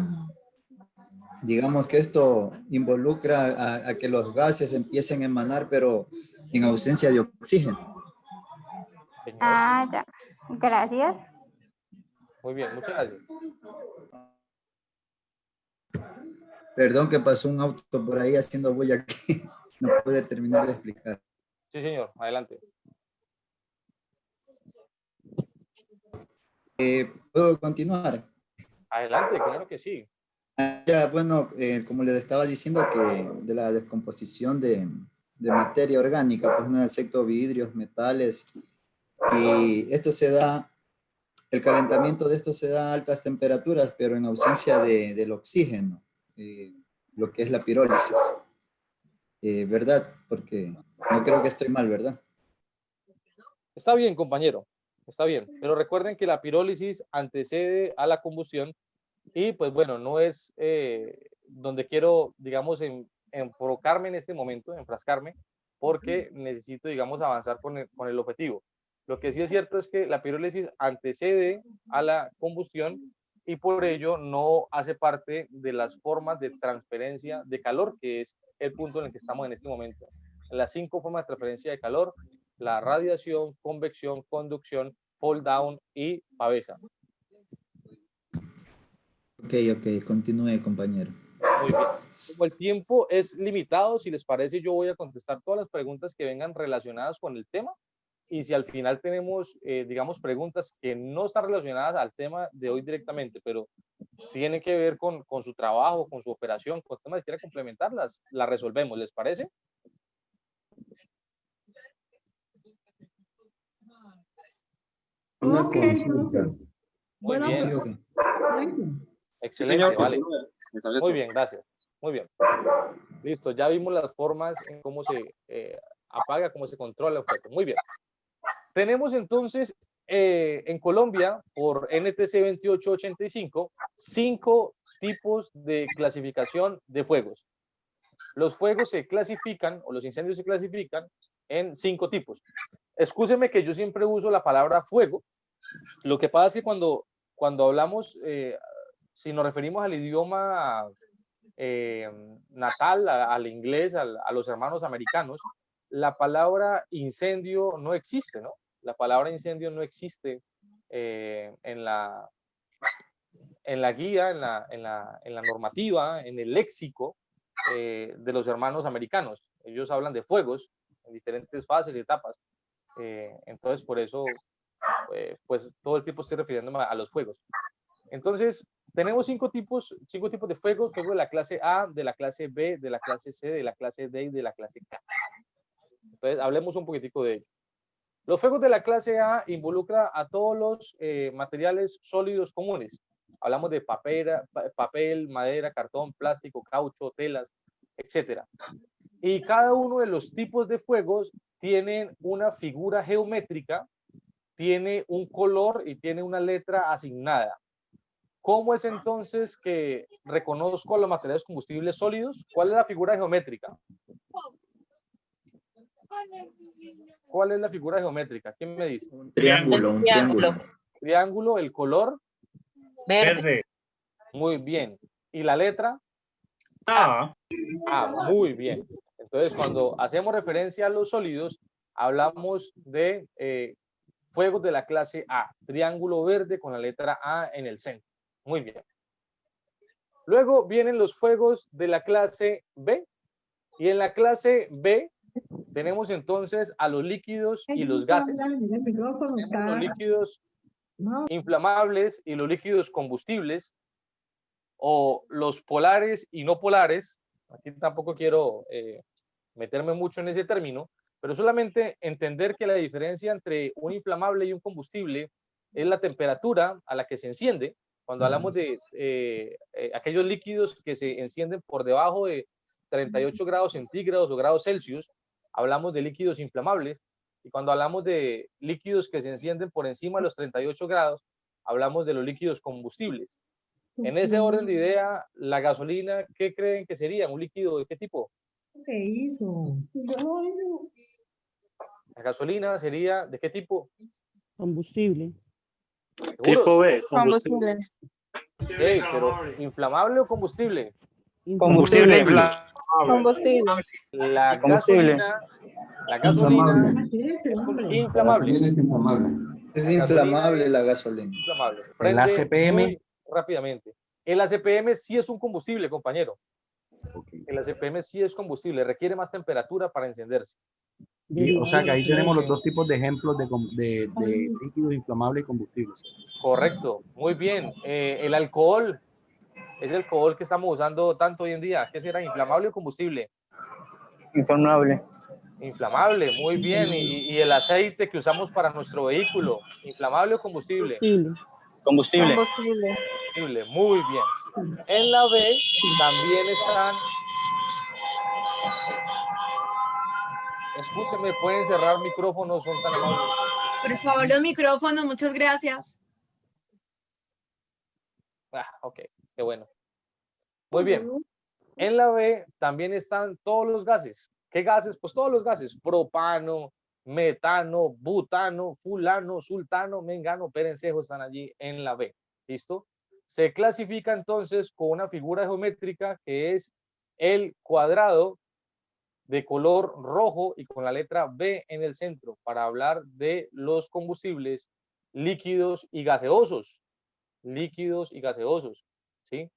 digamos que esto involucra a que los gases empiecen a emanar, pero en ausencia de oxígeno. Ah, ya. Gracias. Muy bien, muchas gracias. Perdón que pasó un auto por ahí haciendo bulla que no pude terminar de explicar. Sí, señor, adelante. ¿Puedo continuar? Adelante, claro que sí. Ya, bueno, como les estaba diciendo que de la descomposición de materia orgánica, pues no, excepto vidrios, metales, y esto se da, el calentamiento de esto se da a altas temperaturas, pero en ausencia del oxígeno, lo que es la pirólisis. ¿Verdad? Porque no creo que estoy mal, ¿verdad? Está bien, compañero, está bien, pero recuerden que la pirólisis antecede a la combustión y pues bueno, no es donde quiero, digamos, enfocarme en este momento, enfrascarme, porque necesito, digamos, avanzar con el objetivo. Lo que sí es cierto es que la pirólisis antecede a la combustión y por ello no hace parte de las formas de transferencia de calor, que es el punto en el que estamos en este momento. Las 5 formas de transferencia de calor: la radiación, convección, conducción, fall down y pavesa. Ok, continúe, compañero. Muy bien. Como el tiempo es limitado, si les parece, yo voy a contestar todas las preguntas que vengan relacionadas con el tema. Y si al final tenemos, digamos, preguntas que no están relacionadas al tema de hoy directamente, pero tienen que ver con su trabajo, con su operación, con temas que quieran complementarlas, las resolvemos. ¿Les parece? Ok. Muy Bueno, bien. Excelente, señor. vale. Muy bien, gracias. Muy bien. Listo, ya vimos las formas en cómo se apaga, cómo se controla el objeto. Muy bien. Tenemos entonces en Colombia, por NTC 2885, 5 tipos de clasificación de fuegos. Los fuegos se clasifican, o los incendios se clasifican en 5 tipos. Excúseme que yo siempre uso la palabra fuego. Lo que pasa es que cuando hablamos, si nos referimos al idioma natal, al inglés, a los hermanos americanos, la palabra incendio no existe, ¿no? La palabra incendio no existe en la guía, en la normativa, en el léxico de los hermanos americanos. Ellos hablan de fuegos en diferentes fases y etapas. Entonces, por eso, pues todo el tiempo estoy refiriéndome a los fuegos. Entonces, tenemos 5 tipos de fuegos: fuego de la clase A, de la clase B, de la clase C, de la clase D y de la clase K. Entonces, hablemos un poquitico de ello. Los fuegos de la clase A involucran a todos los materiales sólidos comunes. Hablamos de papel, madera, cartón, plástico, caucho, telas, etc. Y cada uno de los tipos de fuegos tienen una figura geométrica, tiene un color y tiene una letra asignada. ¿Cómo es entonces que reconozco los materiales combustibles sólidos? ¿Cuál es la figura geométrica? ¿Cuál es la figura geométrica? ¿Quién me dice? Un triángulo. Triángulo, el color. Verde. Muy bien. ¿Y la letra? Ah. Muy bien. Entonces, cuando hacemos referencia a los sólidos, hablamos de fuegos de la clase A. Triángulo verde con la letra A en el centro. Muy bien. Luego vienen los fuegos de la clase B. Y en la clase B tenemos entonces a los líquidos y los gases. Tenemos los líquidos inflamables y los líquidos combustibles, o los polares y no polares. Aquí tampoco quiero meterme mucho en ese término, pero solamente entender que la diferencia entre un inflamable y un combustible es la temperatura a la que se enciende. Cuando hablamos de aquellos líquidos que se encienden por debajo de 38 grados centígrados o grados Celsius, hablamos de líquidos inflamables. Y cuando hablamos de líquidos que se encienden por encima de los 38 grados, hablamos de los líquidos combustibles. En ese orden de idea, la gasolina, ¿qué creen que sería? ¿Un líquido de qué tipo? ¿Qué hizo? La gasolina sería ¿de qué tipo? Combustible. Tipo B, Combustible. Pero ¿inflamable o combustible? Combustible. Combustible. La Combustible. gasolina inflamable. Es inflamable la gasolina. Inflamable. El Prende ACPM. muy rápidamente. El ACPM sí es un combustible, compañero. El ACPM sí es combustible, requiere más temperatura para encenderse. Y, o sea que ahí tenemos los 2 tipos de ejemplos de líquidos inflamables y combustibles. Correcto, muy bien. El alcohol es el alcohol que estamos usando tanto hoy en día. ¿Qué será, inflamable o combustible? Inflamable. Inflamable, muy bien. Y el aceite que usamos para nuestro vehículo, ¿inflamable o combustible? Combustible. Combustible, muy bien. En la B también están... Escúchenme, pueden cerrar micrófonos, son tan amables. Por favor, los micrófonos, muchas gracias. Ok, qué bueno. Muy bien. En la B también están todos los gases. ¿Qué gases? Pues todos los gases. Propano, metano, butano, fulano, sultano, mengano, perencejo están allí en la B. ¿Listo? Se clasifica entonces con una figura geométrica que es el cuadrado de color rojo y con la letra B en el centro para hablar de los combustibles líquidos y gaseosos. Líquidos y gaseosos, ¿sí?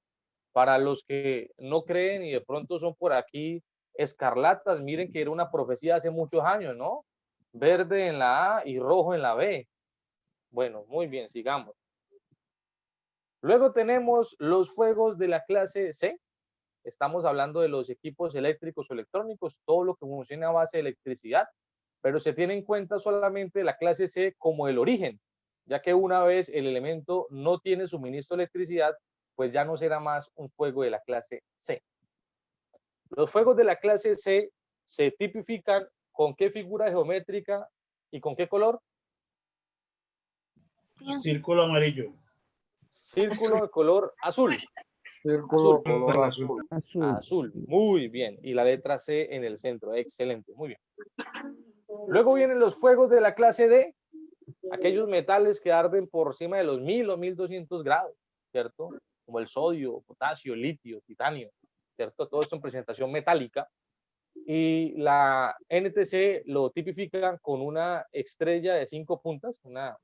Para los que no creen y de pronto son por aquí escarlatas, miren que era una profecía hace muchos años, ¿no? Verde en la A y rojo en la B. Bueno, muy bien, sigamos. Luego tenemos los fuegos de la clase C. Estamos hablando de los equipos eléctricos o electrónicos, todo lo que funciona a base de electricidad, pero se tiene en cuenta solamente la clase C como el origen, ya que una vez el elemento no tiene suministro de electricidad, pues ya no será más un fuego de la clase C. Los fuegos de la clase C se tipifican con qué figura geométrica y con qué color. Círculo amarillo. Círculo de color azul. Círculo color azul. Azul, muy bien. Y la letra C en el centro, excelente, muy bien. Luego vienen los fuegos de la clase D, aquellos metales que arden por encima de los 1000 o 1200 grados, ¿cierto? Como el sodio, potasio, litio, titanio, ¿cierto? Todo esto en presentación metálica. Y la NTC lo tipifican con una estrella de 5 puntas, una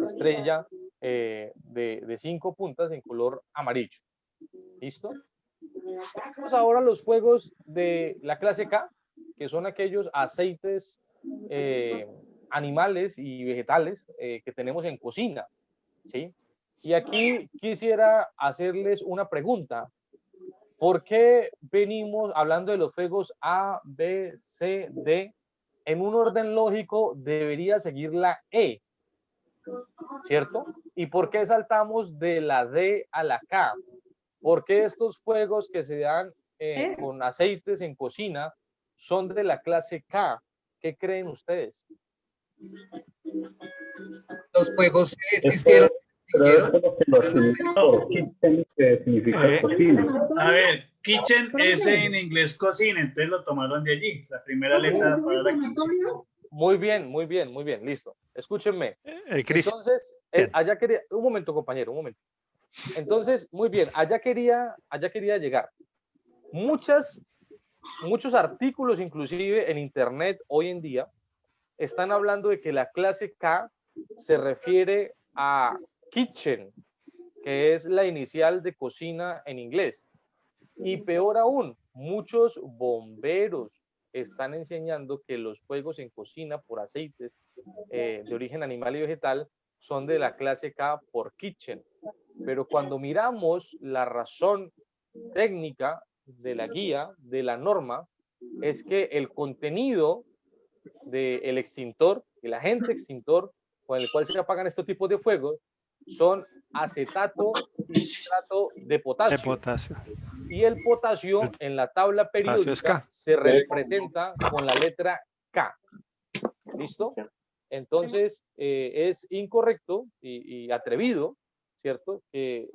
estrella de 5 puntas en color amarillo. ¿Listo? Tenemos ahora los fuegos de la clase K, que son aquellos aceites animales y vegetales que tenemos en cocina, ¿sí? Y aquí quisiera hacerles una pregunta. ¿Por qué venimos hablando de los fuegos A, B, C, D? En un orden lógico debería seguir la E, ¿cierto? ¿Y por qué saltamos de la D a la K? ¿Por qué estos fuegos que se dan con aceites en cocina son de la clase K? ¿Qué creen ustedes? Los fuegos existieron. A ver, kitchen es en inglés cocina, entonces lo tomaron de allí. La primera letra de la palabra kitchen. Muy bien, muy bien, muy bien, listo. Escúchenme. Entonces, allá quería, un momento, compañero, un momento. Entonces, muy bien, allá quería llegar. Muchos artículos, inclusive en internet hoy en día, están hablando de que la clase K se refiere a kitchen, que es la inicial de cocina en inglés. Y peor aún, muchos bomberos están enseñando que los fuegos en cocina por aceites de origen animal y vegetal son de la clase K por kitchen. Pero cuando miramos la razón técnica de la guía, de la norma, es que el contenido del extintor, el agente extintor con el cual se apagan estos tipos de fuegos, son acetato y nitrato de potasio. Y el potasio en la tabla periódica se representa con la letra K. ¿Listo? Entonces, es incorrecto y atrevido, ¿cierto? Que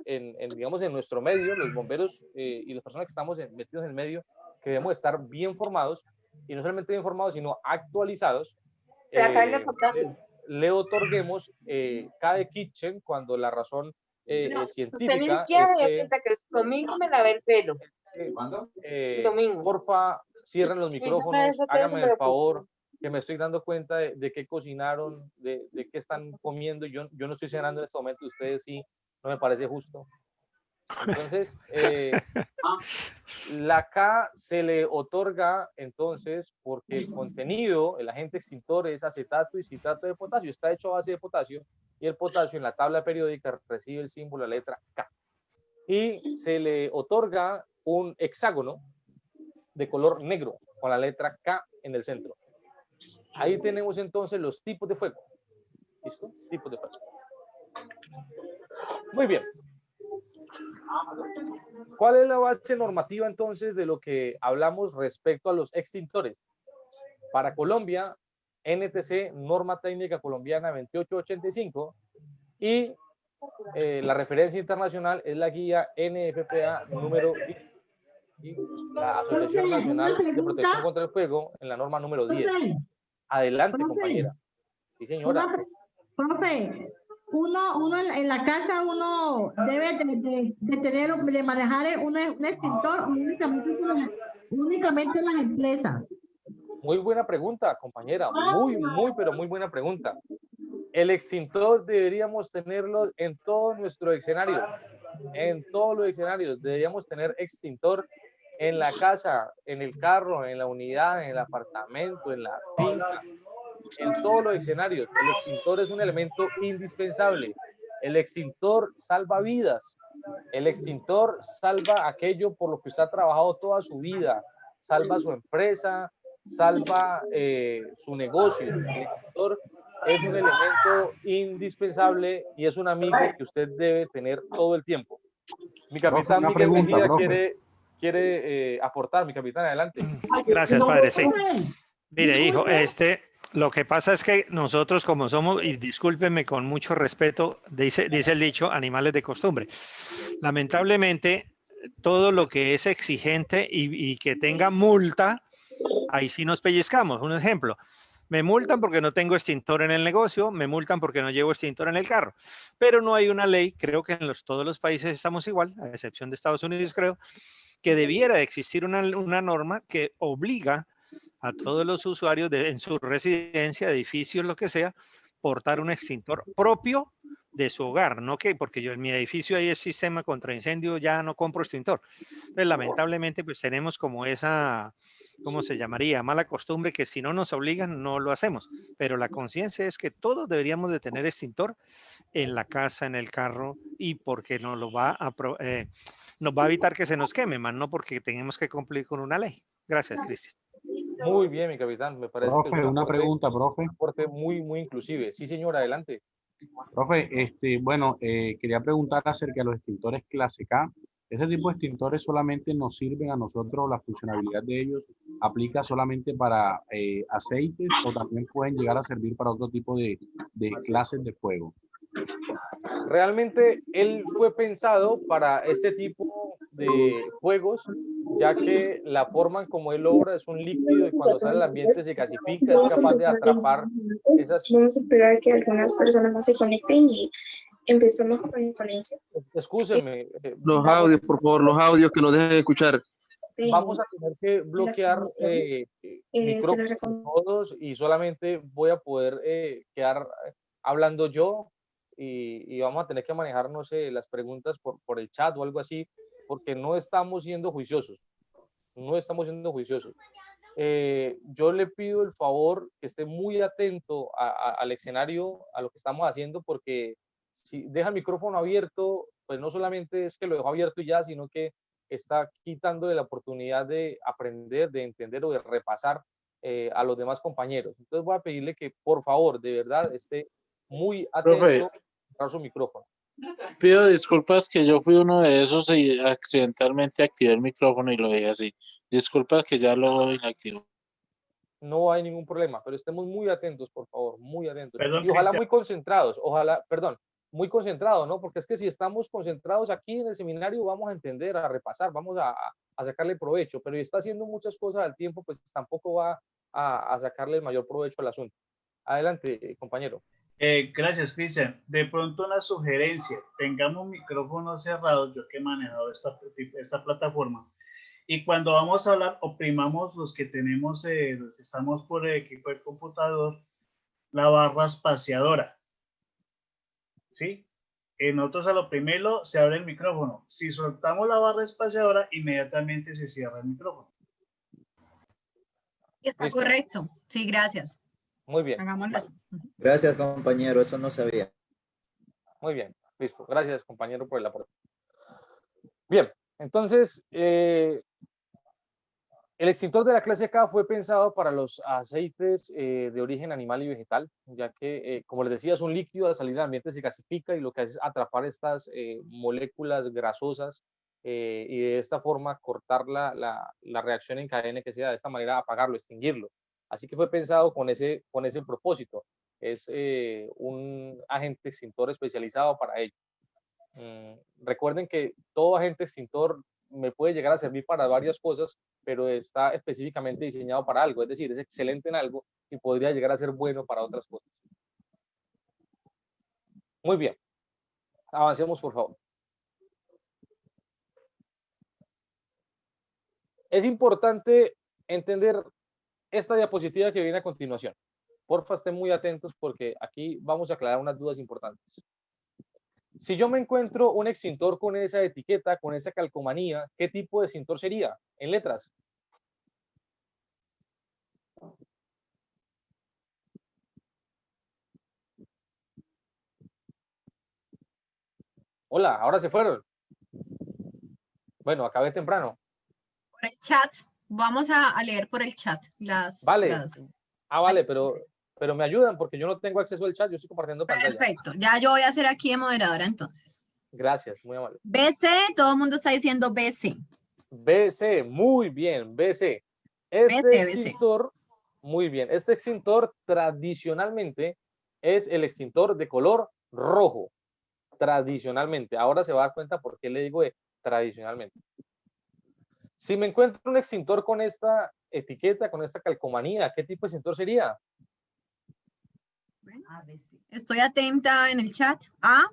digamos, en nuestro medio, los bomberos y las personas que estamos metidos en el medio, que debemos estar bien formados, y no solamente bien formados, sino actualizados, le otorguemos cada kitchen cuando la razón científica es que el domingo me lavé el pelo. ¿Cuándo? Porfa, cierren los micrófonos, háganme el favor, que me estoy dando cuenta de qué cocinaron, de qué están comiendo. Yo no estoy cenando en este momento, ustedes sí, no me parece justo. Entonces, la K se le otorga entonces porque el contenido, el agente extintor es acetato y citrato de potasio, está hecho a base de potasio, y el potasio en la tabla periódica recibe el símbolo, la letra K. Y se le otorga un hexágono de color negro con la letra K en el centro. Ahí tenemos entonces los tipos de fuego. ¿Listo? Tipos de fuego. Muy bien. ¿Cuál es la base normativa entonces de lo que hablamos respecto a los extintores? Para Colombia, NTC, norma técnica colombiana 2885, y la referencia internacional es la guía NFPA número 10, y la Asociación Nacional de Protección contra el Fuego en la norma número 10. Adelante, compañera. Sí, señora. Profe, uno en la casa uno debe de tener, de manejar un extintor únicamente en las empresas. Muy buena pregunta, compañera. Pero muy buena pregunta. El extintor deberíamos tenerlo en todo nuestro escenario. En todos los escenarios deberíamos tener extintor en la casa, en el carro, en la unidad, en el apartamento, en la finca, en todos los escenarios. El extintor es un elemento indispensable. El extintor salva vidas. El extintor salva aquello por lo que usted ha trabajado toda su vida. Salva su empresa, salva su negocio. El extintor es un elemento indispensable y es un amigo que usted debe tener todo el tiempo. Mi capitán Una Miguel pregunta, Mejía profe. quiere aportar. Mi capitán, adelante. Gracias, padre. Sí. Mire, hijo, lo que pasa es que nosotros como somos, y discúlpenme con mucho respeto, dice el dicho, animales de costumbre. Lamentablemente, todo lo que es exigente y que tenga multa, ahí sí nos pellizcamos. Un ejemplo, me multan porque no tengo extintor en el negocio, me multan porque no llevo extintor en el carro, pero no hay una ley, creo que en todos los países estamos igual, a excepción de Estados Unidos, creo, que debiera de existir una norma que obliga a todos los usuarios en su residencia, edificios, lo que sea, portar un extintor propio de su hogar, no que porque yo en mi edificio hay el sistema contra incendio, ya no compro extintor. Pues lamentablemente pues tenemos como esa, ¿cómo se llamaría? Mala costumbre que si no nos obligan no lo hacemos, pero la conciencia es que todos deberíamos de tener extintor en la casa, en el carro, y porque nos va a evitar que se nos queme, más no porque tenemos que cumplir con una ley. Gracias, Cristian. Muy bien, mi capitán. Me parece Profe, que es una pregunta, profe. un aporte muy inclusive. Sí, señora, adelante. Profe, bueno, quería preguntar acerca de los extintores clase K. ¿Ese tipo de extintores solamente nos sirven a nosotros, la funcionalidad de ellos aplica solamente para aceites o también pueden llegar a servir para otro tipo de clases de fuego? Realmente él fue pensado para este tipo de fuegos, ya que la forma en como él obra es un líquido y cuando sale al ambiente se gasifica, es capaz de atrapar esas... Vamos a esperar a que algunas personas más se conecten y empezamos con la ponencia. Excúsenme. Los audios, por favor, los audios que nos dejen escuchar. Vamos a tener que bloquear micrófonos todos y solamente voy a poder quedar hablando yo y vamos a tener que manejar, no sé, las preguntas por el chat o algo así, porque no estamos siendo juiciosos. No estamos siendo juiciosos. Yo le pido el favor que esté muy atento al escenario, a lo que estamos haciendo, porque si deja el micrófono abierto, pues no solamente es que lo dejo abierto y ya, sino que está quitándole la oportunidad de aprender, de entender o de repasar a los demás compañeros. Entonces voy a pedirle que por favor, de verdad, esté muy atento a su micrófono. Pido disculpas que yo fui uno de esos y accidentalmente activé el micrófono y lo dejé así. Disculpas que ya lo inactivo. No hay ningún problema, pero estemos muy atentos, por favor, muy atentos. Perdón, y ojalá Cristian. muy concentrados, muy concentrados, ¿no? Porque es que si estamos concentrados aquí en el seminario vamos a entender, a repasar, vamos a sacarle provecho, pero si está haciendo muchas cosas al tiempo, pues tampoco va a sacarle el mayor provecho al asunto. Adelante, compañero. Gracias, Cristian. De pronto una sugerencia, tengamos micrófonos cerrados, yo que he manejado esta plataforma, y cuando vamos a hablar, oprimamos los que tenemos, los que estamos por el equipo del computador, la barra espaciadora. ¿Sí? Nosotros al oprimirlo se abre el micrófono. Si soltamos la barra espaciadora, inmediatamente se cierra el micrófono. Está correcto. Sí, gracias. Muy bien. Hagámoslo así. Gracias, compañero. Eso no sabía. Muy bien. Listo. Gracias, compañero, por el aporte. Bien. Entonces, el extintor de la clase K fue pensado para los aceites de origen animal y vegetal, ya que, como les decía, es un líquido, al salir al ambiente se gasifica y lo que hace es atrapar estas moléculas grasosas y de esta forma cortar la reacción en cadena que sea, de esta manera apagarlo, extinguirlo. Así que fue pensado con ese propósito. Es un agente extintor especializado para ello. Recuerden que todo agente extintor me puede llegar a servir para varias cosas, pero está específicamente diseñado para algo, es decir, es excelente en algo y podría llegar a ser bueno para otras cosas. Muy bien, avancemos por favor. Es importante entender esta diapositiva que viene a continuación. Porfa, estén muy atentos porque aquí vamos a aclarar unas dudas importantes. Si yo me encuentro un extintor con esa etiqueta, con esa calcomanía, ¿qué tipo de extintor sería? En letras. Hola, ahora se fueron. Bueno, acabé temprano. Por el chat, vamos a leer por el chat Vale. Vale, pero me ayudan porque yo no tengo acceso al chat, yo estoy compartiendo pantalla. Perfecto, ya yo voy a ser aquí de moderadora entonces. Gracias, muy amable. BC, todo el mundo está diciendo BC. BC, muy bien, BC. Extintor, muy bien, este extintor tradicionalmente es el extintor de color rojo. Tradicionalmente, ahora se va a dar cuenta por qué le digo tradicionalmente. Si me encuentro un extintor con esta etiqueta, con esta calcomanía, ¿qué tipo de extintor sería? Estoy atenta en el chat. A.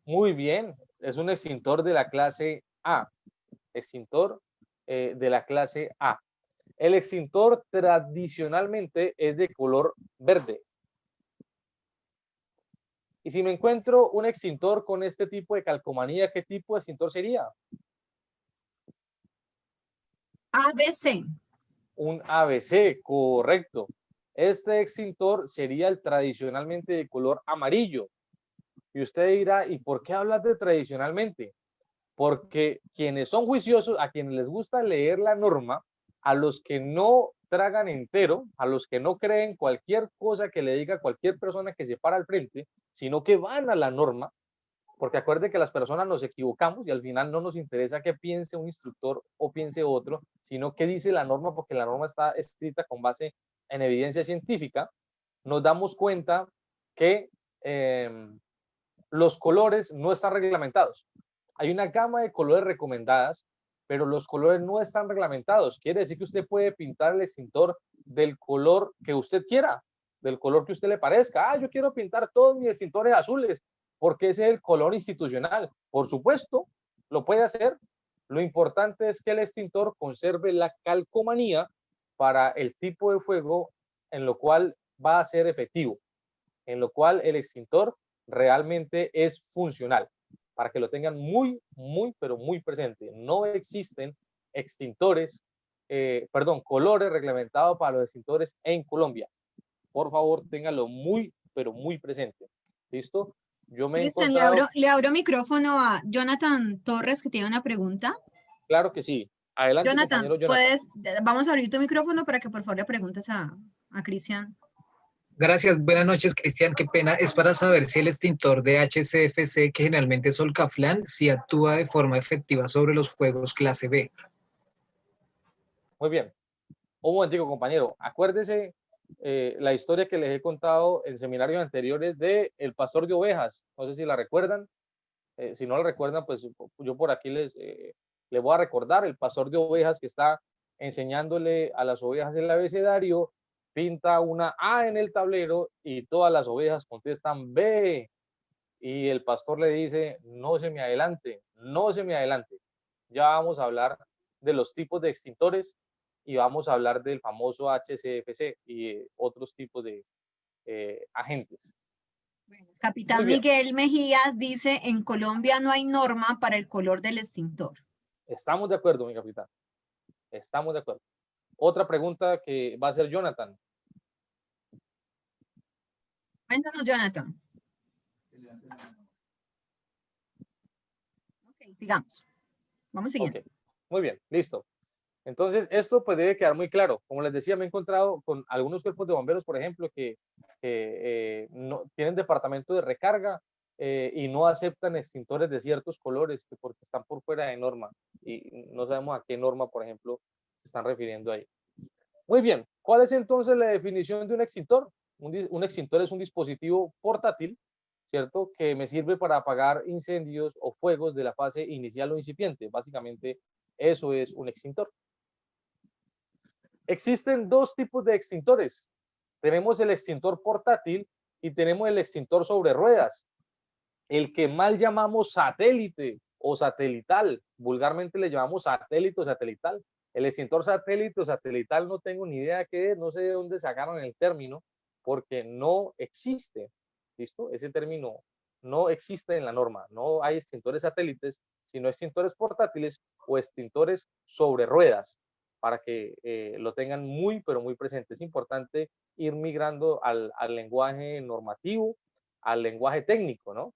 Muy bien, es un extintor de la clase A. Extintor de la clase A. El extintor tradicionalmente es de color verde. Y si me encuentro un extintor con este tipo de calcomanía, ¿qué tipo de extintor sería? ABC. Un ABC, correcto. Este extintor sería el tradicionalmente de color amarillo. Y usted dirá, ¿y por qué hablas de tradicionalmente? Porque quienes son juiciosos, a quienes les gusta leer la norma, a los que no tragan entero, a los que no creen cualquier cosa que le diga cualquier persona que se para al frente, sino que van a la norma, porque acuerde que las personas nos equivocamos y al final no nos interesa qué piense un instructor o piense otro, sino qué dice la norma, porque la norma está escrita con base en evidencia científica. Nos damos cuenta que los colores no están reglamentados. Hay una gama de colores recomendadas, pero los colores no están reglamentados. Quiere decir que usted puede pintar el extintor del color que usted quiera, del color que a usted le parezca. Ah, yo quiero pintar todos mis extintores azules, porque ese es el color institucional. Por supuesto, lo puede hacer. Lo importante es que el extintor conserve la calcomanía para el tipo de fuego en lo cual va a ser efectivo, en lo cual el extintor realmente es funcional, para que lo tengan pero muy presente. No existen extintores, colores reglamentados para los extintores en Colombia. Por favor, ténganlo pero muy presente. ¿Listo? Yo me he encontrado... le abro micrófono a Jonathan Torres, que tiene una pregunta. Claro que sí. Adelante, Jonathan, compañero Jonathan. Vamos a abrir tu micrófono para que por favor le preguntes a Cristian. Gracias, buenas noches, Cristian. Qué pena, es para saber si el extintor de HCFC, que generalmente es Solcaflan, si actúa de forma efectiva sobre los fuegos clase B. Muy bien. Un momentico, compañero. Acuérdese la historia que les he contado en seminarios anteriores de el pastor de ovejas. No sé si la recuerdan. Si no la recuerdan, pues yo por aquí les voy a recordar. El pastor de ovejas que está enseñándole a las ovejas el abecedario, pinta una A en el tablero y todas las ovejas contestan B. Y el pastor le dice, no se me adelante, no se me adelante. Ya vamos a hablar de los tipos de extintores y vamos a hablar del famoso HCFC y otros tipos de agentes. Capitán Miguel Mejías dice, en Colombia no hay norma para el color del extintor. Estamos de acuerdo, mi capitán. Estamos de acuerdo. Otra pregunta que va a hacer Jonathan. Cuéntanos, Jonathan. Ok, sigamos. Vamos siguiendo. Okay. Muy bien, listo. Entonces, esto pues debe quedar muy claro. Como les decía, me he encontrado con algunos cuerpos de bomberos, por ejemplo, que no tienen departamento de recarga y no aceptan extintores de ciertos colores porque están por fuera de norma y no sabemos a qué norma, por ejemplo, se están refiriendo ahí. Muy bien, ¿cuál es entonces la definición de un extintor? Un extintor es un dispositivo portátil, ¿cierto? Que me sirve para apagar incendios o fuegos de la fase inicial o incipiente. Básicamente, eso es un extintor. Existen dos tipos de extintores. Tenemos el extintor portátil y tenemos el extintor sobre ruedas. El que mal llamamos satélite o satelital, vulgarmente le llamamos satélite o satelital. El extintor satélite o satelital no tengo ni idea qué es, no sé de dónde sacaron el término, porque no existe, ¿listo? Ese término no existe en la norma, no hay extintores satélites, sino extintores portátiles o extintores sobre ruedas, para que lo tengan muy, pero muy presente. Es importante ir migrando al lenguaje normativo, al lenguaje técnico, ¿no?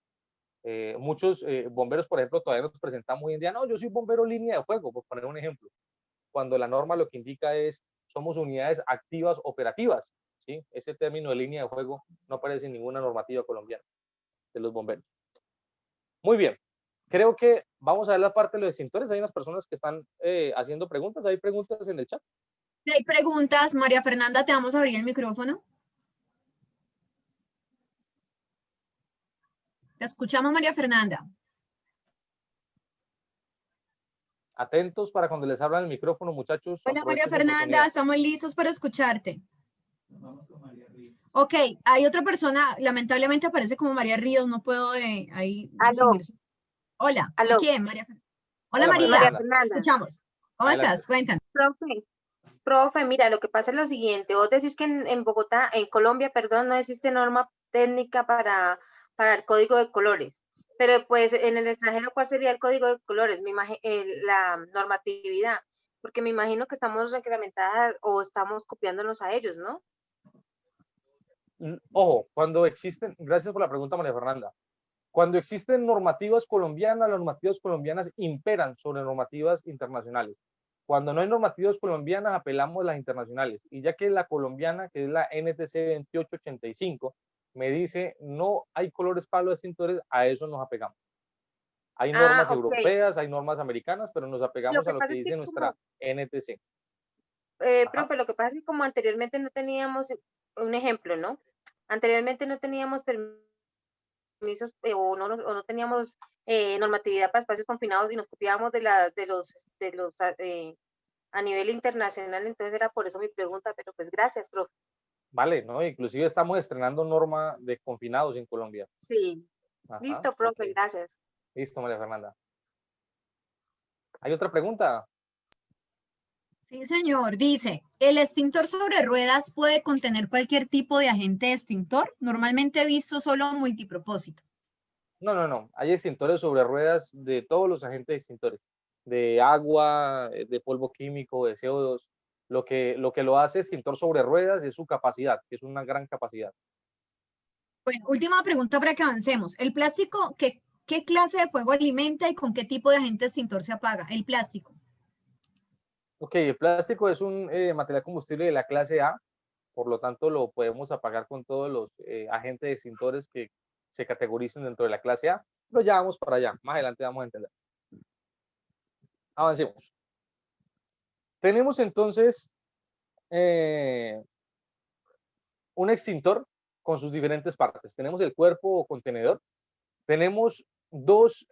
Muchos bomberos, por ejemplo, todavía nos presentamos hoy en día, no, yo soy bombero línea de fuego, por poner un ejemplo, cuando la norma lo que indica es, somos unidades activas operativas, ¿sí? Ese término de línea de fuego no aparece en ninguna normativa colombiana de los bomberos. Muy bien, creo que vamos a ver la parte de los extintores. Hay unas personas que están haciendo preguntas, hay preguntas en el chat. Si hay preguntas, María Fernanda, te vamos a abrir el micrófono. Te escuchamos, María Fernanda. Atentos para cuando les abran el micrófono, muchachos. Hola, María Fernanda, estamos listos para escucharte. Ok, hay otra persona, lamentablemente aparece como María Ríos, no puedo ahí distinguir su... Hola, Aló. ¿quién? María. Hola, Hola, María. María Fernanda. Te escuchamos. ¿Cómo Adelante. estás? Cuéntanos. Profe, mira, lo que pasa es lo siguiente. Vos decís que en Bogotá, en Colombia, perdón, no existe norma técnica para el código de colores. Pero pues en el extranjero, ¿cuál sería el código de colores? La normatividad. Porque me imagino que estamos reglamentadas o estamos copiándonos a ellos, ¿no? Ojo, cuando existen, gracias por la pregunta, María Fernanda. Cuando existen normativas colombianas, las normativas colombianas imperan sobre normativas internacionales. Cuando no hay normativas colombianas, apelamos a las internacionales. Y ya que la colombiana, que es la NTC 2885, me dice no hay colores para los extintores, a eso nos apegamos. Hay normas europeas, hay normas americanas, pero nos apegamos a lo que dice nuestra NTC. Profe, lo que pasa es que como anteriormente no teníamos, un ejemplo, ¿no? Anteriormente no teníamos permisos o no teníamos normatividad para espacios confinados y nos copiábamos de los a nivel internacional, entonces era por eso mi pregunta, pero pues gracias, profe. Vale, ¿no? Inclusive estamos estrenando norma de confinados en Colombia. Sí. Ajá, listo, profe, okay. Gracias. Listo, María Fernanda. ¿Hay otra pregunta? Sí, señor. Dice, ¿el extintor sobre ruedas puede contener cualquier tipo de agente extintor? Normalmente he visto solo multipropósito. No. Hay extintores sobre ruedas de todos los agentes extintores. De agua, de polvo químico, de CO2. Lo que lo hace extintor sobre ruedas es su capacidad, que es una gran capacidad. Bueno, última pregunta para que avancemos. ¿El plástico qué clase de fuego alimenta y con qué tipo de agente extintor se apaga? El plástico. Ok, el plástico es un material combustible de la clase A, por lo tanto lo podemos apagar con todos los agentes extintores que se categoricen dentro de la clase A, pero ya vamos para allá, más adelante vamos a entender. Avancemos. Tenemos entonces un extintor con sus diferentes partes. Tenemos el cuerpo o contenedor, tenemos dos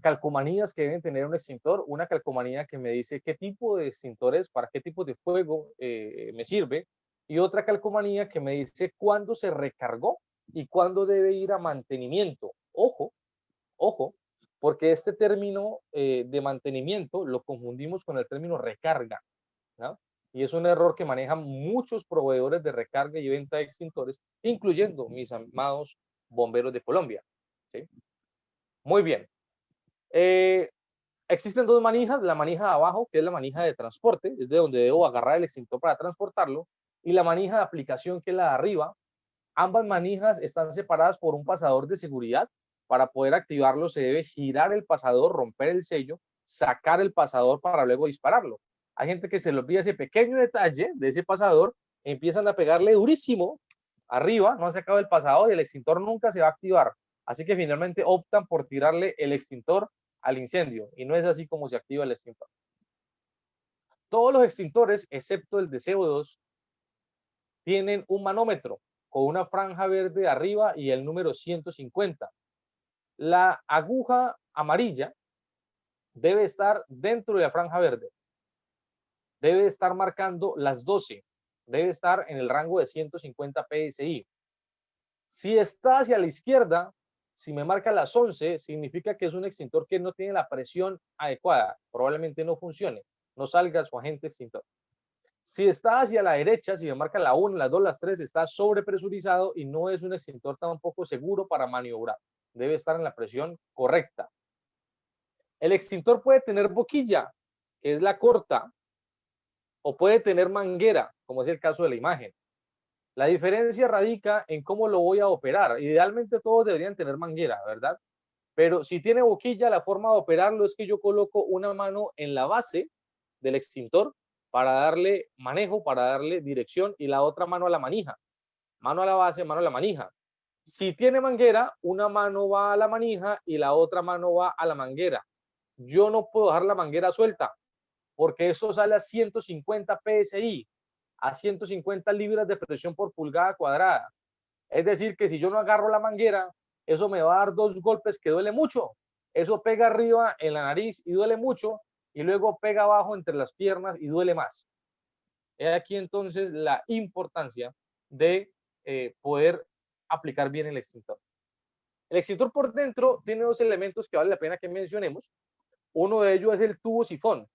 calcomanías que deben tener un extintor, una calcomanía que me dice qué tipo de extintor es, para qué tipo de fuego me sirve, y otra calcomanía que me dice cuándo se recargó y cuándo debe ir a mantenimiento. Ojo, porque este término de mantenimiento lo confundimos con el término recarga, ¿no? Y es un error que manejan muchos proveedores de recarga y venta de extintores, incluyendo mis amados bomberos de Colombia, ¿sí? Muy bien. Existen dos manijas, la manija de abajo, que es la manija de transporte, es de donde debo agarrar el extintor para transportarlo, y la manija de aplicación, que es la de arriba. Ambas manijas están separadas por un pasador de seguridad. Para poder activarlo se debe girar el pasador, romper el sello, sacar el pasador para luego dispararlo. Hay gente que se le olvida ese pequeño detalle de ese pasador, empiezan a pegarle durísimo arriba, no han sacado el pasador y el extintor nunca se va a activar. Así que finalmente optan por tirarle el extintor al incendio y no es así como se activa el extintor. Todos los extintores, excepto el de CO2, tienen un manómetro con una franja verde arriba y el número 150. La aguja amarilla debe estar dentro de la franja verde. Debe estar marcando las 12. Debe estar en el rango de 150 PSI. Si está hacia la izquierda, si me marca las 11, significa que es un extintor que no tiene la presión adecuada. Probablemente no funcione. No salga su agente extintor. Si está hacia la derecha, si me marca la 1, las 2, las 3, está sobrepresurizado y no es un extintor tampoco seguro para maniobrar. Debe estar en la presión correcta. El extintor puede tener boquilla, que es la corta, o puede tener manguera, como es el caso de la imagen. La diferencia radica en cómo lo voy a operar. Idealmente todos deberían tener manguera, ¿verdad? Pero si tiene boquilla, la forma de operarlo es que yo coloco una mano en la base del extintor para darle manejo, para darle dirección, y la otra mano a la manija. Mano a la base, mano a la manija. Si tiene manguera, una mano va a la manija y la otra mano va a la manguera. Yo no puedo dejar la manguera suelta porque eso sale a 150 PSI, a 150 libras de presión por pulgada cuadrada. Es decir, que si yo no agarro la manguera, eso me va a dar 2 golpes que duele mucho. Eso pega arriba en la nariz y duele mucho, y luego pega abajo entre las piernas y duele más. He aquí entonces la importancia de poder aplicar bien el extintor. El extintor por dentro tiene 2 elementos que vale la pena que mencionemos. Uno de ellos es el tubo sifón,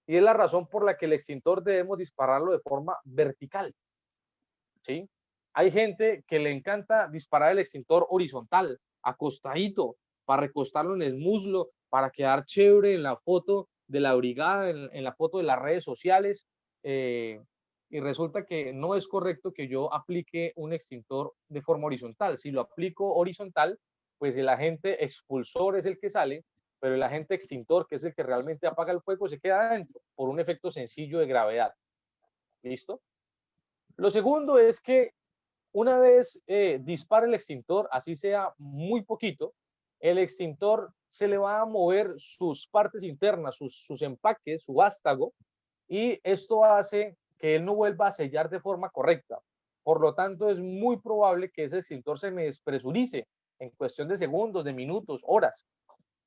y es la razón por la que el extintor debemos dispararlo de forma vertical. ¿Sí? Hay gente que le encanta disparar el extintor horizontal, acostadito, para recostarlo en el muslo, para quedar chévere en la foto de la brigada, en la foto de las redes sociales, y resulta que no es correcto que yo aplique un extintor de forma horizontal. Si lo aplico horizontal, pues el agente expulsor es el que sale, pero el agente extintor, que es el que realmente apaga el fuego, se queda adentro por un efecto sencillo de gravedad. ¿Listo? Lo segundo es que una vez dispara el extintor, así sea muy poquito, el extintor se le va a mover sus partes internas, sus empaques, su vástago, y esto hace que él no vuelva a sellar de forma correcta. Por lo tanto, es muy probable que ese extintor se me despresurice en cuestión de segundos, de minutos, horas.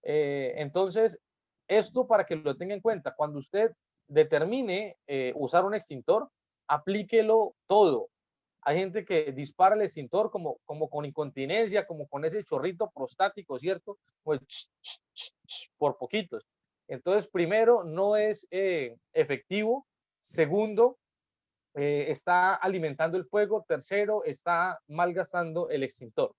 Entonces, esto para que lo tenga en cuenta, cuando usted determine usar un extintor, aplíquelo todo. Hay gente que dispara el extintor como con incontinencia, como con ese chorrito prostático, ¿cierto? Pues, por poquitos. Entonces, primero, no es efectivo. Segundo, está alimentando el fuego. Tercero, está malgastando el extintor.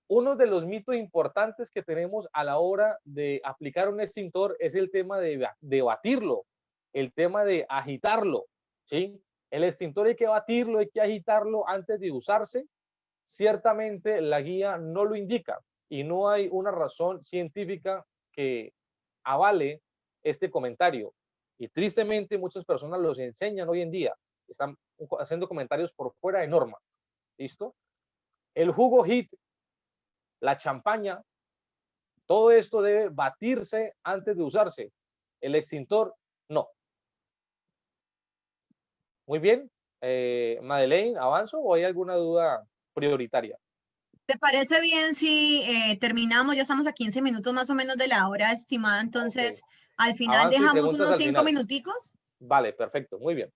Uno de los mitos importantes que tenemos a la hora de aplicar un extintor es el tema de batirlo, el tema de agitarlo, ¿sí? El extintor hay que batirlo, hay que agitarlo antes de usarse. Ciertamente la guía no lo indica y no hay una razón científica que avale este comentario. Y tristemente muchas personas los enseñan hoy en día. Están haciendo comentarios por fuera de norma. ¿Listo? El jugo HIT, la champaña, todo esto debe batirse antes de usarse. El extintor, no. Muy bien. Madeleine, ¿avanzo o hay alguna duda prioritaria? ¿Te parece bien si terminamos? Ya estamos a 15 minutos más o menos de la hora estimada, entonces al final Avanzo y dejamos preguntas unos al 5 final. minuticos. Vale, perfecto, muy bien.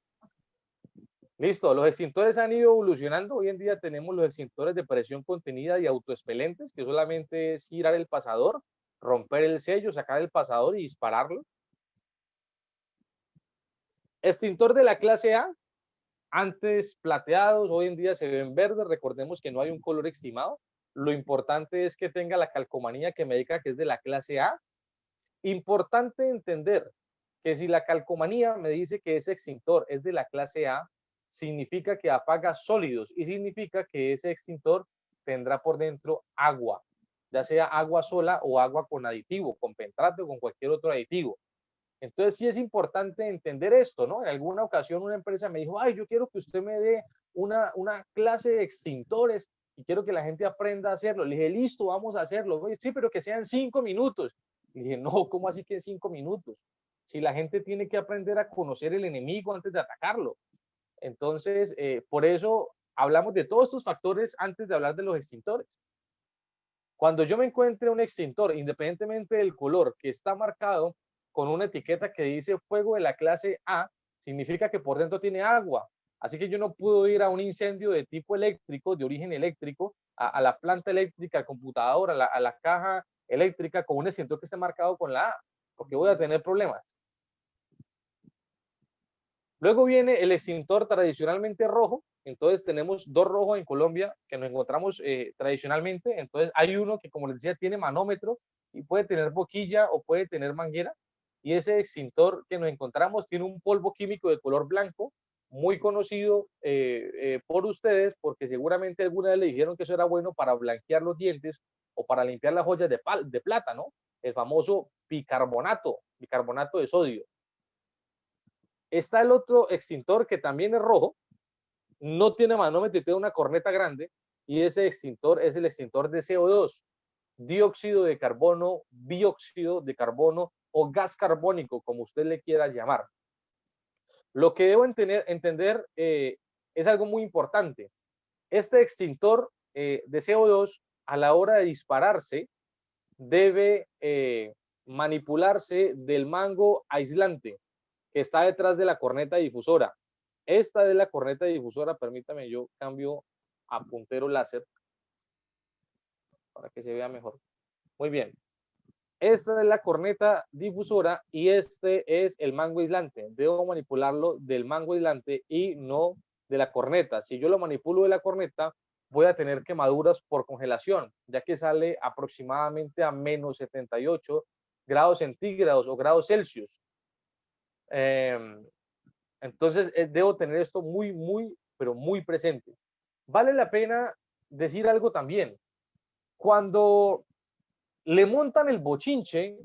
Listo, los extintores han ido evolucionando. Hoy en día tenemos los extintores de presión contenida y autoexpelentes, que solamente es girar el pasador, romper el sello, sacar el pasador y dispararlo. Extintor de la clase A, antes plateados, hoy en día se ven verdes. Recordemos que no hay un color estimado. Lo importante es que tenga la calcomanía que me diga que es de la clase A. Importante entender que si la calcomanía me dice que ese extintor es de la clase A, significa que apaga sólidos y significa que ese extintor tendrá por dentro agua, ya sea agua sola o agua con aditivo, con pentrato o con cualquier otro aditivo. Entonces sí es importante entender esto, ¿no? En alguna ocasión una empresa me dijo, ay, yo quiero que usted me dé una clase de extintores y quiero que la gente aprenda a hacerlo. Le dije, listo, vamos a hacerlo. Oye, sí, pero que sean 5 minutos. Le dije, no, ¿cómo así que en 5 minutos? si la gente tiene que aprender a conocer el enemigo antes de atacarlo. Entonces, por eso hablamos de todos estos factores antes de hablar de los extintores. Cuando yo me encuentre un extintor, independientemente del color, que está marcado con una etiqueta que dice fuego de la clase A, significa que por dentro tiene agua. Así que yo no puedo ir a un incendio de tipo eléctrico, de origen eléctrico, a la planta eléctrica, al computador, a la caja eléctrica con un extintor que esté marcado con la A, porque voy a tener problemas. Luego viene el extintor tradicionalmente rojo. Entonces tenemos dos rojos en Colombia que nos encontramos tradicionalmente. Entonces hay uno que, como les decía, tiene manómetro y puede tener boquilla o puede tener manguera. Y ese extintor que nos encontramos tiene un polvo químico de color blanco, muy conocido por ustedes, porque seguramente alguna vez le dijeron que eso era bueno para blanquear los dientes o para limpiar las joyas de plata, ¿no? El famoso bicarbonato de sodio. Está el otro extintor que también es rojo, no tiene manómetro y tiene una corneta grande, y ese extintor es el extintor de CO2, dióxido de carbono, bióxido de carbono o gas carbónico, como usted le quiera llamar. Lo que debo entender es algo muy importante. Este extintor de CO2, a la hora de dispararse, debe manipularse del mango aislante que está detrás de la corneta difusora. Esta es la corneta difusora. Permítame, yo cambio a puntero láser para que se vea mejor. Muy bien. Esta es la corneta difusora y este es el mango aislante. Debo manipularlo del mango aislante y no de la corneta. Si yo lo manipulo de la corneta, voy a tener quemaduras por congelación, ya que sale aproximadamente a menos 78 grados centígrados o grados Celsius. Entonces, debo tener esto pero muy presente. Vale la pena decir algo también. Cuando le montan el bochinche,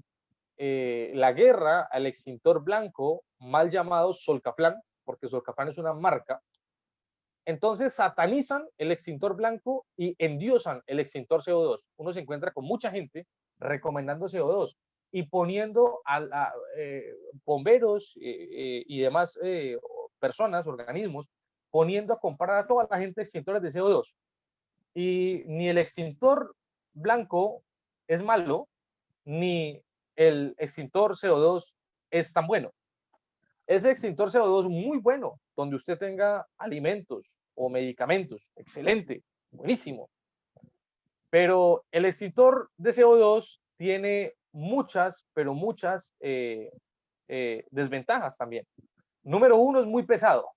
la guerra al extintor blanco, mal llamado Solcaflán, porque Solcaflán es una marca, entonces satanizan el extintor blanco y endiosan el extintor CO2. Uno se encuentra con mucha gente recomendando CO2 y poniendo a bomberos y demás personas, organismos, poniendo a comparar a toda la gente extintores de CO2. Y ni el extintor blanco es malo, ni el extintor CO2 es tan bueno. Ese extintor CO2 muy bueno, donde usted tenga alimentos o medicamentos, excelente, buenísimo. Pero el extintor de CO2 tiene muchas, pero muchas desventajas también. Número uno, es muy pesado,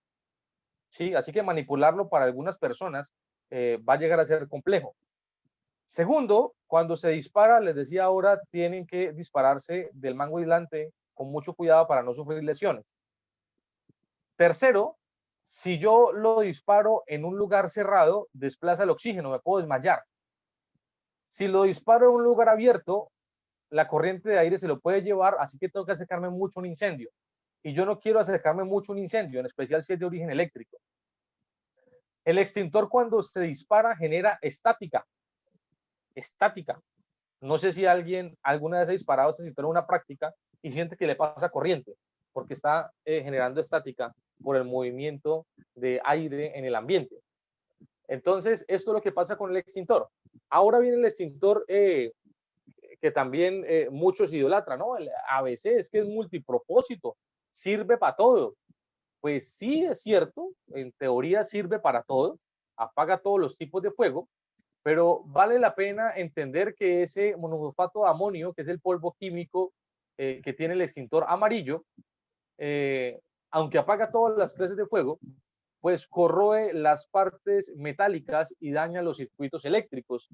¿sí? Así que manipularlo para algunas personas va a llegar a ser complejo. Segundo, cuando se dispara, les decía ahora, tienen que dispararse del mango aislante con mucho cuidado para no sufrir lesiones. Tercero, si yo lo disparo en un lugar cerrado, desplaza el oxígeno, me puedo desmayar. Si lo disparo en un lugar abierto, la corriente de aire se lo puede llevar, así que tengo que acercarme mucho a un incendio. Y yo no quiero acercarme mucho a un incendio, en especial si es de origen eléctrico. El extintor, cuando se dispara, genera estática. Estática. No sé si alguien alguna vez ha disparado este extintor en una práctica y siente que le pasa corriente, porque está generando estática por el movimiento de aire en el ambiente. Entonces, esto es lo que pasa con el extintor. Ahora viene el extintor que también muchos idolatran, ¿no? El ABC, es que es multipropósito, sirve para todo. Pues sí, es cierto, en teoría sirve para todo, apaga todos los tipos de fuego, pero vale la pena entender que ese monofosfato de amonio, que es el polvo químico que tiene el extintor amarillo, aunque apaga todas las clases de fuego, pues corroe las partes metálicas y daña los circuitos eléctricos.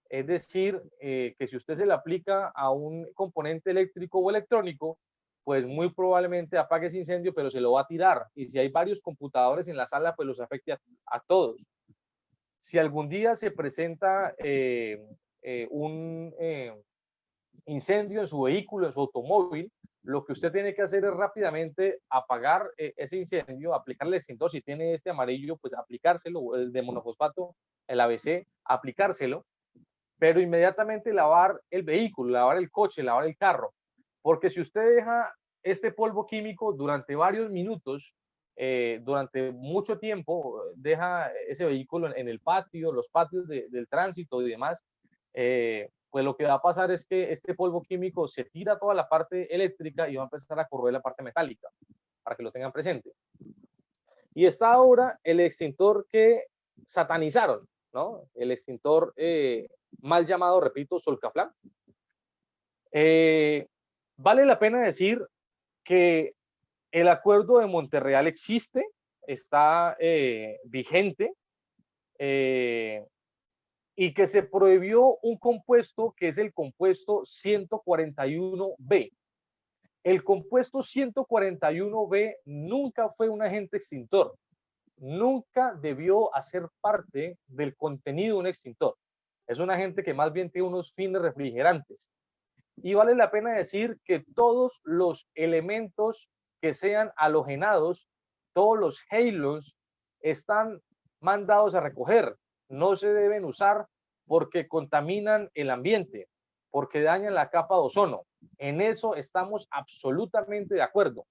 Es decir, que si usted se le aplica a un componente eléctrico o electrónico, pues muy probablemente apague ese incendio, pero se lo va a tirar. Y si hay varios computadores en la sala, pues los afecte a todos. Si algún día se presenta un incendio en su vehículo, en su automóvil, lo que usted tiene que hacer es rápidamente apagar ese incendio, aplicarle el extintor. Si tiene este amarillo, pues aplicárselo, el de monofosfato, el ABC, aplicárselo, pero inmediatamente lavar el vehículo, lavar el coche, lavar el carro, porque si usted deja este polvo químico durante varios minutos, durante mucho tiempo, deja ese vehículo en el patio, los patios del tránsito y demás, pues lo que va a pasar es que este polvo químico se tira toda la parte eléctrica y va a empezar a corroer la parte metálica, para que lo tengan presente. Y está ahora el extintor que satanizaron, ¿no? El extintor mal llamado, repito, Solcaflam. Vale la pena decir que el acuerdo de Monterreal existe, está vigente, y que se prohibió un compuesto que es el compuesto 141B. El compuesto 141B nunca fue un agente extintor, nunca debió hacer parte del contenido de un extintor. Es un agente que más bien tiene unos fines refrigerantes. Y vale la pena decir que todos los elementos que sean halogenados, todos los halos, están mandados a recoger. No se deben usar porque contaminan el ambiente, porque dañan la capa de ozono. En eso estamos absolutamente de acuerdo.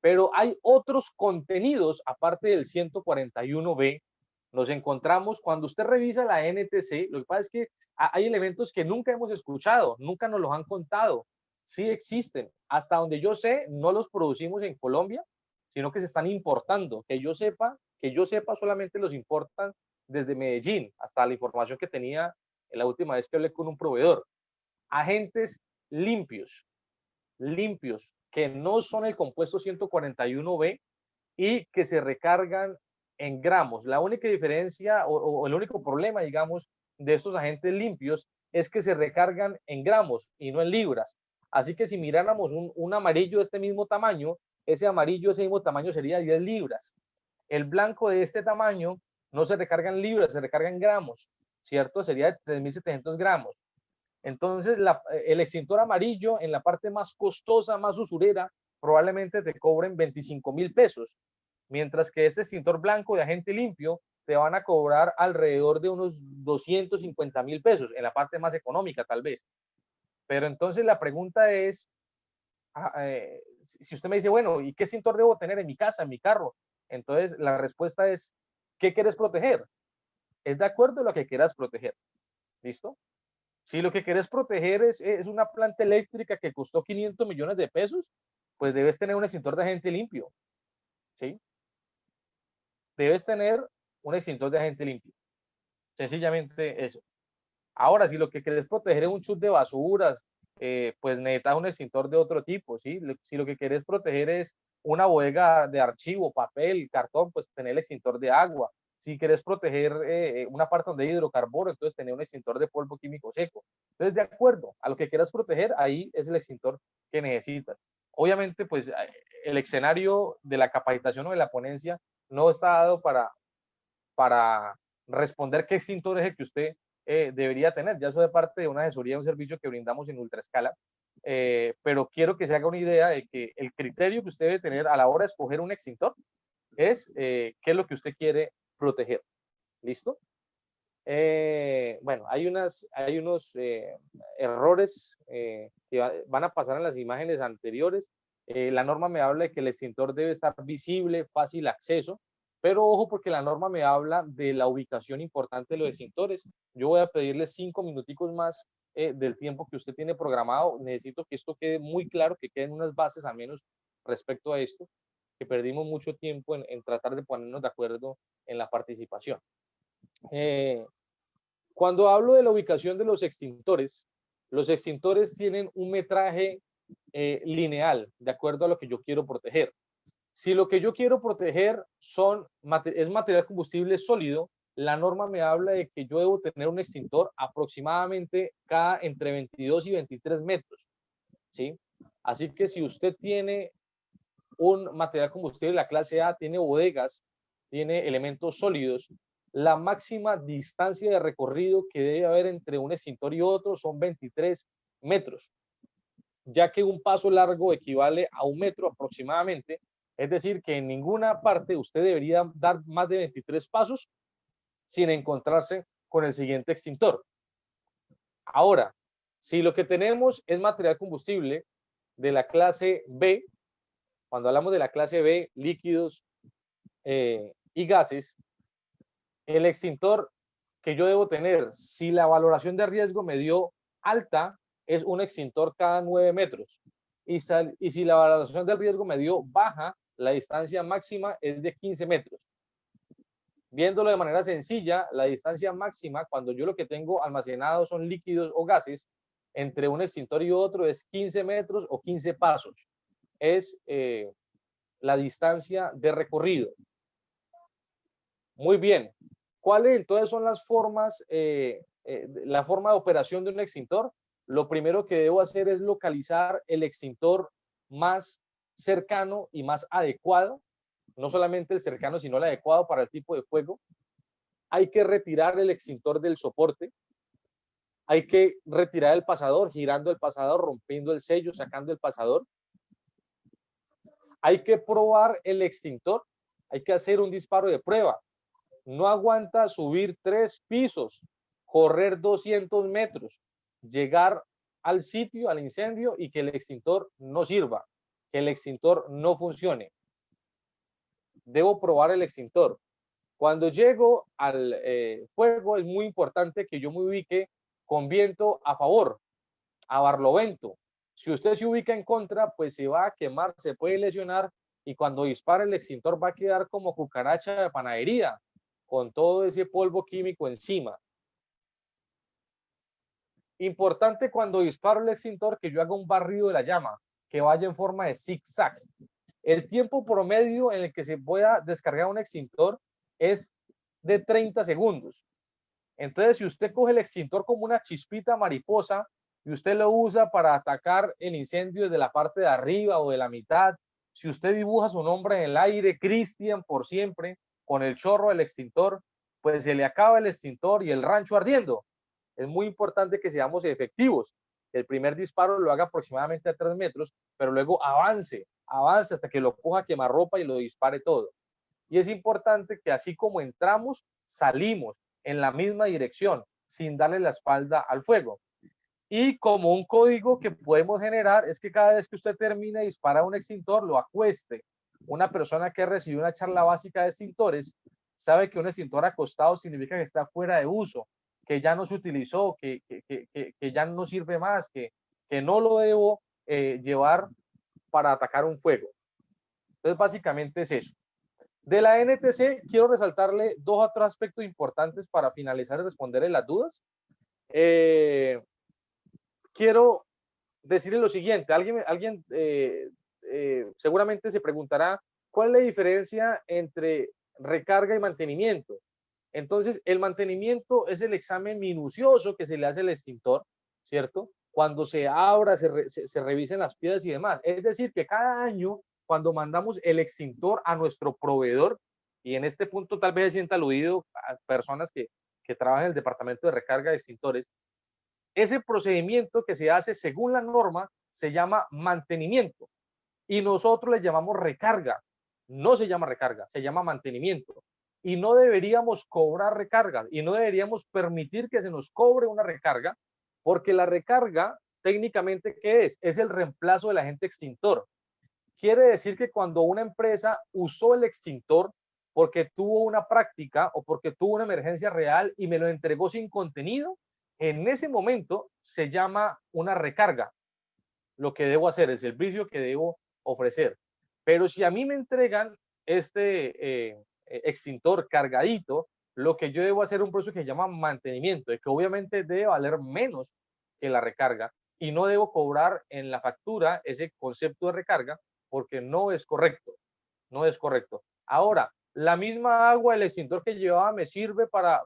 Pero hay otros contenidos, aparte del 141B, nos encontramos cuando usted revisa la NTC. Lo que pasa es que hay elementos que nunca hemos escuchado, nunca nos los han contado. Sí existen. Hasta donde yo sé, no los producimos en Colombia, sino que se están importando. Que yo sepa, solamente los importan desde Medellín, hasta la información que tenía la última vez que hablé con un proveedor. Agentes limpios, que no son el compuesto 141B y que se recargan en gramos. La única diferencia o el único problema, digamos, de estos agentes limpios es que se recargan en gramos y no en libras. Así que si miráramos un amarillo de este mismo tamaño, ese amarillo de ese mismo tamaño sería 10 libras. El blanco de este tamaño no se recarga en libras, se recarga en gramos, ¿cierto? Sería de 3.700 gramos. Entonces, el extintor amarillo en la parte más costosa, más usurera, probablemente te cobren 25.000 pesos, mientras que este extintor blanco de agente limpio te van a cobrar alrededor de unos 250.000 pesos, en la parte más económica tal vez. Pero entonces la pregunta es, si usted me dice, bueno, ¿y qué extintor debo tener en mi casa, en mi carro? Entonces la respuesta es, ¿qué quieres proteger? Es de acuerdo a lo que quieras proteger. ¿Listo? Si lo que quieres proteger es una planta eléctrica que costó 500 millones de pesos, pues debes tener un extintor de agente limpio. ¿Sí? Debes tener un extintor de agente limpio. Sencillamente eso. Ahora, si lo que quieres proteger es un chute de basuras, pues necesitas un extintor de otro tipo. ¿Sí? Si lo que quieres proteger es una bodega de archivo, papel, cartón, pues tener el extintor de agua. Si quieres proteger una parte donde hay hidrocarburo, entonces tener un extintor de polvo químico seco. Entonces, de acuerdo a lo que quieras proteger, ahí es el extintor que necesitas. Obviamente, pues el escenario de la capacitación o de la ponencia no está dado para responder qué extintor es el que usted debería tener. Ya eso de parte de una asesoría, un servicio que brindamos en Ultraescala. Pero quiero que se haga una idea de que el criterio que usted debe tener a la hora de escoger un extintor es qué es lo que usted quiere proteger. ¿Listo? Bueno, hay unos errores que van a pasar en las imágenes anteriores. La norma me habla de que el extintor debe estar visible, fácil acceso, pero ojo porque la norma me habla de la ubicación importante de los extintores. Yo voy a pedirle 5 minuticos más del tiempo que usted tiene programado. Necesito que esto quede muy claro, que queden unas bases al menos respecto a esto, que perdimos mucho tiempo en tratar de ponernos de acuerdo en la participación. Cuando hablo de la ubicación de los extintores tienen un metraje lineal, de acuerdo a lo que yo quiero proteger. Si lo que yo quiero proteger es material combustible sólido, la norma me habla de que yo debo tener un extintor aproximadamente cada entre 22 y 23 metros. ¿Sí? Así que si usted tiene un material combustible de la clase A, tiene bodegas, tiene elementos sólidos, la máxima distancia de recorrido que debe haber entre un extintor y otro son 23 metros, ya que un paso largo equivale a 1 metro aproximadamente. Es decir, que en ninguna parte usted debería dar más de 23 pasos sin encontrarse con el siguiente extintor. Ahora, si lo que tenemos es material combustible de la clase B, cuando hablamos de la clase B, líquidos y gases, el extintor que yo debo tener, si la valoración de riesgo me dio alta, es un extintor cada 9 metros. Y si la valoración del riesgo me dio baja, la distancia máxima es de 15 metros. Viéndolo de manera sencilla, la distancia máxima, cuando yo lo que tengo almacenado son líquidos o gases, entre un extintor y otro es 15 metros o 15 pasos. Es la distancia de recorrido. Muy bien. ¿Cuáles entonces son las formas, la forma de operación de un extintor? Lo primero que debo hacer es localizar el extintor más cercano y más adecuado. No solamente el cercano, sino el adecuado para el tipo de fuego. Hay que retirar el extintor del soporte. Hay que retirar el pasador, girando el pasador, rompiendo el sello, sacando el pasador. Hay que probar el extintor. Hay que hacer un disparo de prueba. No aguanta subir 3 pisos, correr 200 metros, llegar al sitio, al incendio, y que el extintor no sirva, que el extintor no funcione. Debo probar el extintor. Cuando llego al fuego, es muy importante que yo me ubique con viento a favor, a barlovento. Si usted se ubica en contra, pues se va a quemar, se puede lesionar, y cuando dispara el extintor va a quedar como cucaracha de panadería, con todo ese polvo químico encima. Importante cuando disparo el extintor que yo haga un barrido de la llama, que vaya en forma de zigzag. El tiempo promedio en el que se pueda descargar un extintor es de 30 segundos. Entonces, si usted coge el extintor como una chispita mariposa y usted lo usa para atacar el incendio desde la parte de arriba o de la mitad, si usted dibuja su nombre en el aire, Cristian por siempre, con el chorro del extintor, pues se le acaba el extintor y el rancho ardiendo. Es muy importante que seamos efectivos. El primer disparo lo haga aproximadamente a 3 metros, pero luego avance hasta que lo coja quemarropa y lo dispare todo. Y es importante que así como entramos, salimos en la misma dirección, sin darle la espalda al fuego. Y como un código que podemos generar es que cada vez que usted termine de disparar un extintor, lo acueste. Una persona que recibió una charla básica de extintores sabe que un extintor acostado significa que está fuera de uso, que ya no se utilizó, que ya no sirve más, que no lo debo llevar para atacar un fuego. Entonces, básicamente es eso. De la NTC, quiero resaltarle 2 otros aspectos importantes para finalizar y responderle las dudas. Quiero decirle lo siguiente. Alguien seguramente se preguntará, ¿cuál es la diferencia entre recarga y mantenimiento? Entonces, el mantenimiento es el examen minucioso que se le hace al extintor, ¿cierto? Cuando se abra, se revisen las piezas y demás. Es decir, que cada año, cuando mandamos el extintor a nuestro proveedor, y en este punto tal vez se sienta aludido a personas que trabajan en el departamento de recarga de extintores, ese procedimiento que se hace según la norma se llama mantenimiento y nosotros le llamamos recarga. No se llama recarga, se llama mantenimiento. Y no deberíamos cobrar recarga y no deberíamos permitir que se nos cobre una recarga, porque la recarga técnicamente, ¿qué es? Es el reemplazo del agente extintor. Quiere decir que cuando una empresa usó el extintor porque tuvo una práctica o porque tuvo una emergencia real y me lo entregó sin contenido, en ese momento se llama una recarga. Lo que debo hacer, el servicio que debo ofrecer. Pero si a mí me entregan este extintor cargadito, lo que yo debo hacer es un proceso que se llama mantenimiento, que obviamente debe valer menos que la recarga y no debo cobrar en la factura ese concepto de recarga porque no es correcto. No es correcto. Ahora, ¿la misma agua del extintor que llevaba me sirve para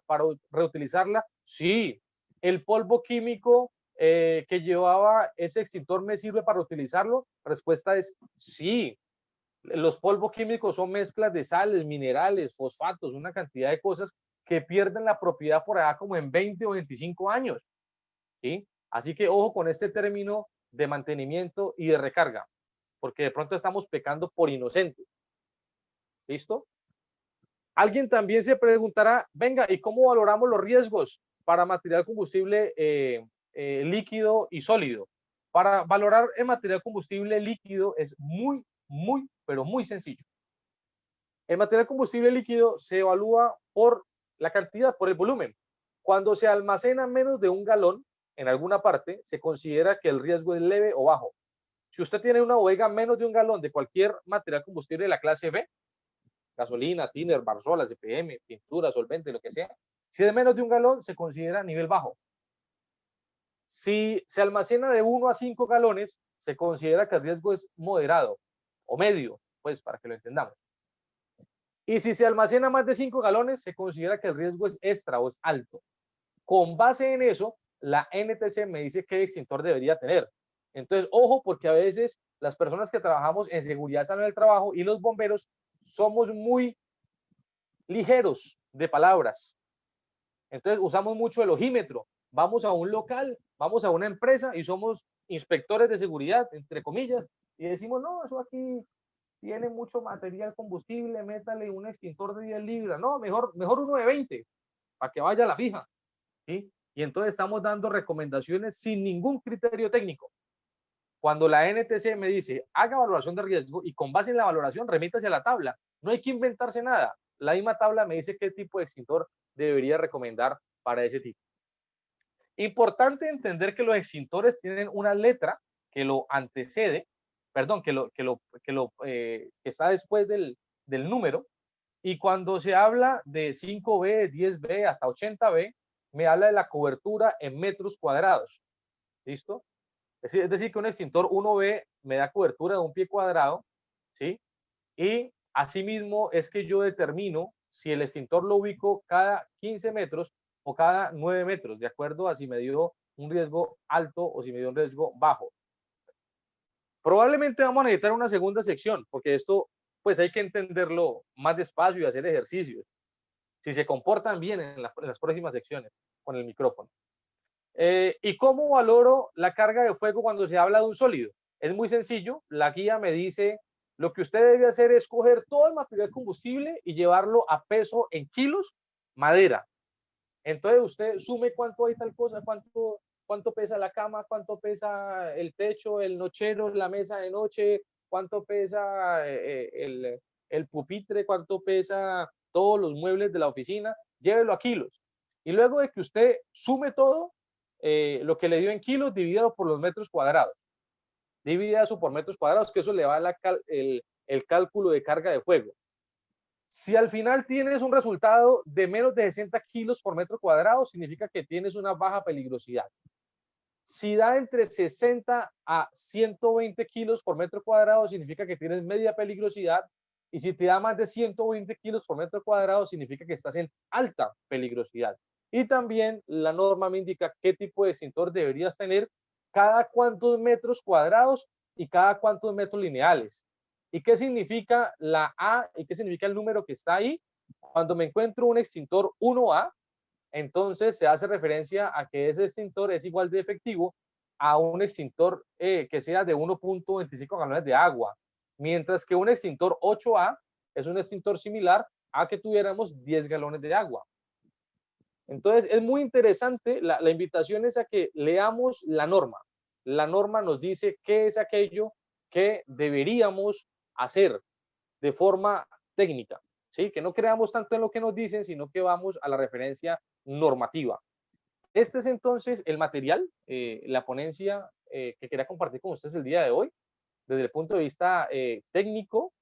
reutilizarla? Sí. ¿El polvo químico que llevaba ese extintor me sirve para utilizarlo? La respuesta es sí. Los polvos químicos son mezclas de sales, minerales, fosfatos, una cantidad de cosas que pierden la propiedad por allá como en 20 o 25 años. ¿Sí? Así que ojo con este término de mantenimiento y de recarga, porque de pronto estamos pecando por inocentes. ¿Listo? Alguien también se preguntará, venga, ¿y cómo valoramos los riesgos para material combustible líquido y sólido? Para valorar el material combustible líquido es muy muy, pero muy sencillo. El material combustible líquido se evalúa por la cantidad, por el volumen. Cuando se almacena menos de 1 galón en alguna parte, se considera que el riesgo es leve o bajo. Si usted tiene una bodega menos de 1 galón de cualquier material combustible de la clase B, gasolina, tiner, barzola, CPM, pintura, solvente, lo que sea, si es menos de 1 galón, se considera nivel bajo. Si se almacena de 1 a 5 galones, se considera que el riesgo es moderado o medio, pues para que lo entendamos. Y si se almacena más de 5 galones, se considera que el riesgo es extra o es alto. Con base en eso, la NTC me dice qué extintor debería tener. Entonces, ojo, porque a veces las personas que trabajamos en seguridad salud del trabajo y los bomberos somos muy ligeros de palabras. Entonces, usamos mucho el ojímetro. Vamos a un local, vamos a una empresa y somos inspectores de seguridad, entre comillas, y decimos, no, eso aquí tiene mucho material combustible, métale un extintor de 10 libras. No, mejor uno de 20, para que vaya a la fija. ¿Sí? Y entonces estamos dando recomendaciones sin ningún criterio técnico. Cuando la NTC me dice, haga valoración de riesgo y con base en la valoración remítase a la tabla. No hay que inventarse nada. La misma tabla me dice qué tipo de extintor debería recomendar para ese tipo. Importante entender que los extintores tienen una letra que lo antecede, perdón, que está después del número, y cuando se habla de 5B, 10B, hasta 80B, me habla de la cobertura en metros cuadrados. ¿Listo? Es decir, que un extintor 1B me da cobertura de 1 pie cuadrado, ¿sí? Y asimismo es que yo determino si el extintor lo ubico cada 15 metros o cada 9 metros, de acuerdo a si me dio un riesgo alto o si me dio un riesgo bajo. Probablemente vamos a necesitar una segunda sección, porque esto pues hay que entenderlo más despacio y hacer ejercicios, si se comportan bien en las próximas secciones con el micrófono. ¿Y cómo valoro la carga de fuego cuando se habla de un sólido? Es muy sencillo, la guía me dice, lo que usted debe hacer es coger todo el material combustible y llevarlo a peso en kilos, madera. Entonces usted sume cuánto hay tal cosa, cuánto pesa la cama, cuánto pesa el techo, el nochero, la mesa de noche, cuánto pesa el pupitre, cuánto pesa todos los muebles de la oficina, llévelo a kilos. Y luego de que usted sume todo, lo que le dio en kilos, divídalo por los metros cuadrados. Divide eso por metros cuadrados, que eso le va a el cálculo de carga de fuego. Si al final tienes un resultado de menos de 60 kilos por metro cuadrado, significa que tienes una baja peligrosidad. Si da entre 60 a 120 kilos por metro cuadrado, significa que tienes media peligrosidad. Y si te da más de 120 kilos por metro cuadrado, significa que estás en alta peligrosidad. Y también la norma me indica qué tipo de extintor deberías tener, cada cuántos metros cuadrados y cada cuántos metros lineales. ¿Y qué significa la A y qué significa el número que está ahí? Cuando me encuentro un extintor 1A, entonces se hace referencia a que ese extintor es igual de efectivo a un extintor que sea de 1.25 galones de agua, mientras que un extintor 8A es un extintor similar a que tuviéramos 10 galones de agua. Entonces es muy interesante, la invitación es a que leamos la norma. La norma nos dice qué es aquello que deberíamos hacer de forma técnica, ¿sí? Que no creamos tanto en lo que nos dicen, sino que vamos a la referencia normativa. Este es entonces el material, la ponencia que quería compartir con ustedes el día de hoy, desde el punto de vista técnico,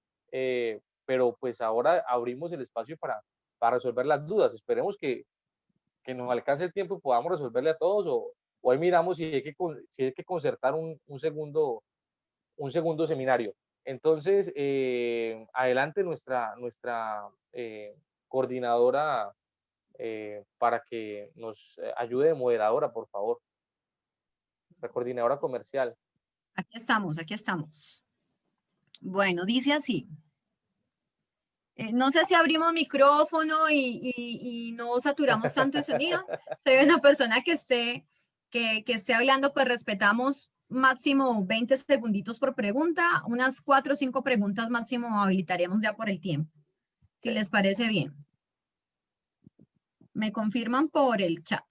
pero pues ahora abrimos el espacio para resolver las dudas. Esperemos que nos alcance el tiempo y podamos resolverle a todos, o ahí miramos si hay que concertar un segundo seminario. Entonces, adelante nuestra coordinadora para que nos ayude de moderadora, por favor. La coordinadora comercial. Aquí estamos, aquí estamos. Bueno, dice así. No sé si abrimos micrófono y no saturamos tanto el sonido. Si hay una persona que esté hablando, pues respetamos máximo 20 segunditos por pregunta. Unas 4 o 5 preguntas máximo habilitaremos ya por el tiempo. Si les parece bien. Me confirman por el chat.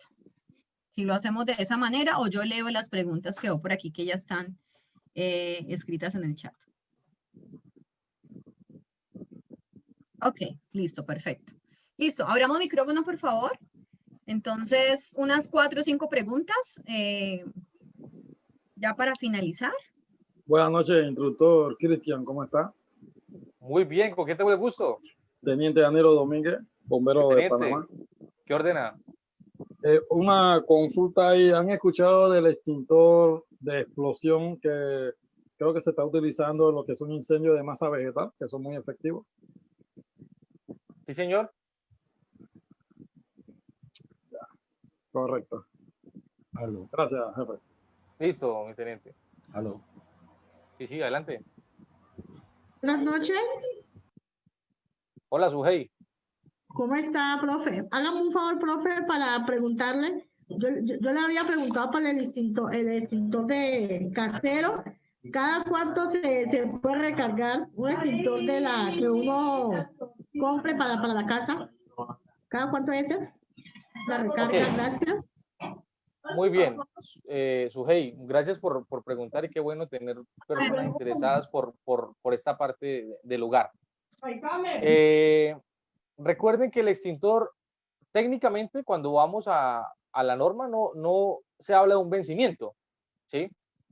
Si lo hacemos de esa manera, o yo leo las preguntas que veo por aquí que ya están escritas en el chat. Ok, listo, perfecto. Listo, abramos micrófono, por favor. Entonces, unas 4 o 5 preguntas ya para finalizar. Buenas noches, instructor Cristian, ¿cómo está? Muy bien, ¿con qué tengo el gusto? Teniente Danilo Domínguez, bombero de Teniente, Panamá. ¿qué ordena? Una consulta ahí, ¿han escuchado del extintor de explosión que creo que se está utilizando en lo que son incendios de masa vegetal, que son muy efectivos? Sí, señor. Correcto. Aló. Gracias, jefe. Listo, mi teniente. Aló. Sí, adelante. Buenas noches. Hola, Sujei. ¿Cómo está, profe? Hágame un favor, profe, para preguntarle. Yo le había preguntado por el extintor de casero. ¿Cada cuánto se puede recargar un extintor de la que uno compre para la casa? ¿Cada cuánto es la recarga? Okay. Gracias. Muy bien, Sujei, gracias por preguntar y qué bueno tener personas interesadas por esta parte del lugar. Recuerden que el extintor, técnicamente, cuando vamos a la norma, no se habla de un vencimiento, ¿sí?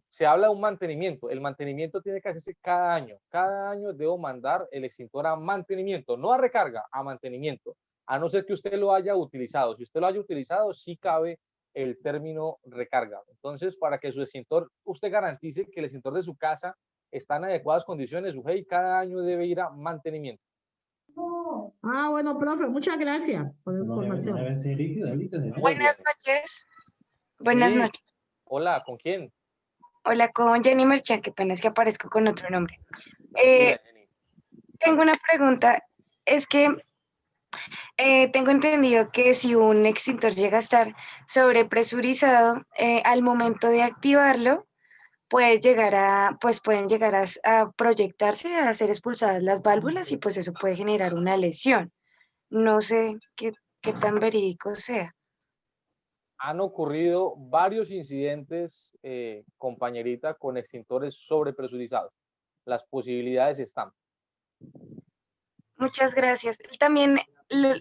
Se habla de un mantenimiento. El mantenimiento tiene que hacerse cada año. Cada año debo mandar el extintor a mantenimiento, no a recarga, a mantenimiento, a no ser que usted lo haya utilizado. Si usted lo haya utilizado, sí cabe el término recarga. Entonces, para que su extintor, usted garantice que el extintor de su casa está en adecuadas condiciones, cada año debe ir a mantenimiento. Ah, bueno, profe, muchas gracias por la información. Buenas noches. Buenas noches. Hola, ¿con quién? Hola, con Jenny Merchan, que pena es que aparezco con otro nombre. Tengo una pregunta, es que tengo entendido que si un extintor llega a estar sobrepresurizado, al momento de activarlo, pueden llegar a proyectarse, a ser expulsadas las válvulas y pues eso puede generar una lesión. No sé qué tan verídico sea. Han ocurrido varios incidentes, compañerita, con extintores sobrepresurizados. Las posibilidades están. Muchas gracias. También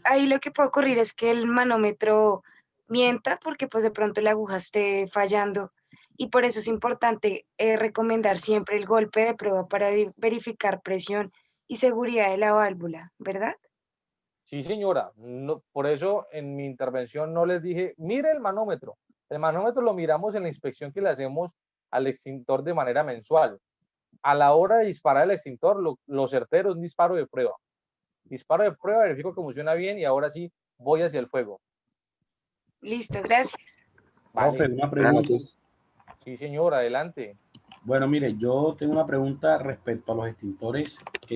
ahí lo que puede ocurrir es que el manómetro mienta porque pues de pronto la aguja esté fallando y por eso es importante recomendar siempre el golpe de prueba para verificar presión y seguridad de la válvula, ¿verdad? Sí, señora. No, por eso en mi intervención no les dije, mire el manómetro. El manómetro lo miramos en la inspección que le hacemos al extintor de manera mensual. A la hora de disparar el extintor, lo certero es un disparo de prueba. Disparo de prueba, verifico que funciona bien y ahora sí voy hacia el fuego. Listo, gracias. Vale. Profe, una pregunta. Sí, señora, adelante. Bueno, mire, yo tengo una pregunta respecto a los extintores que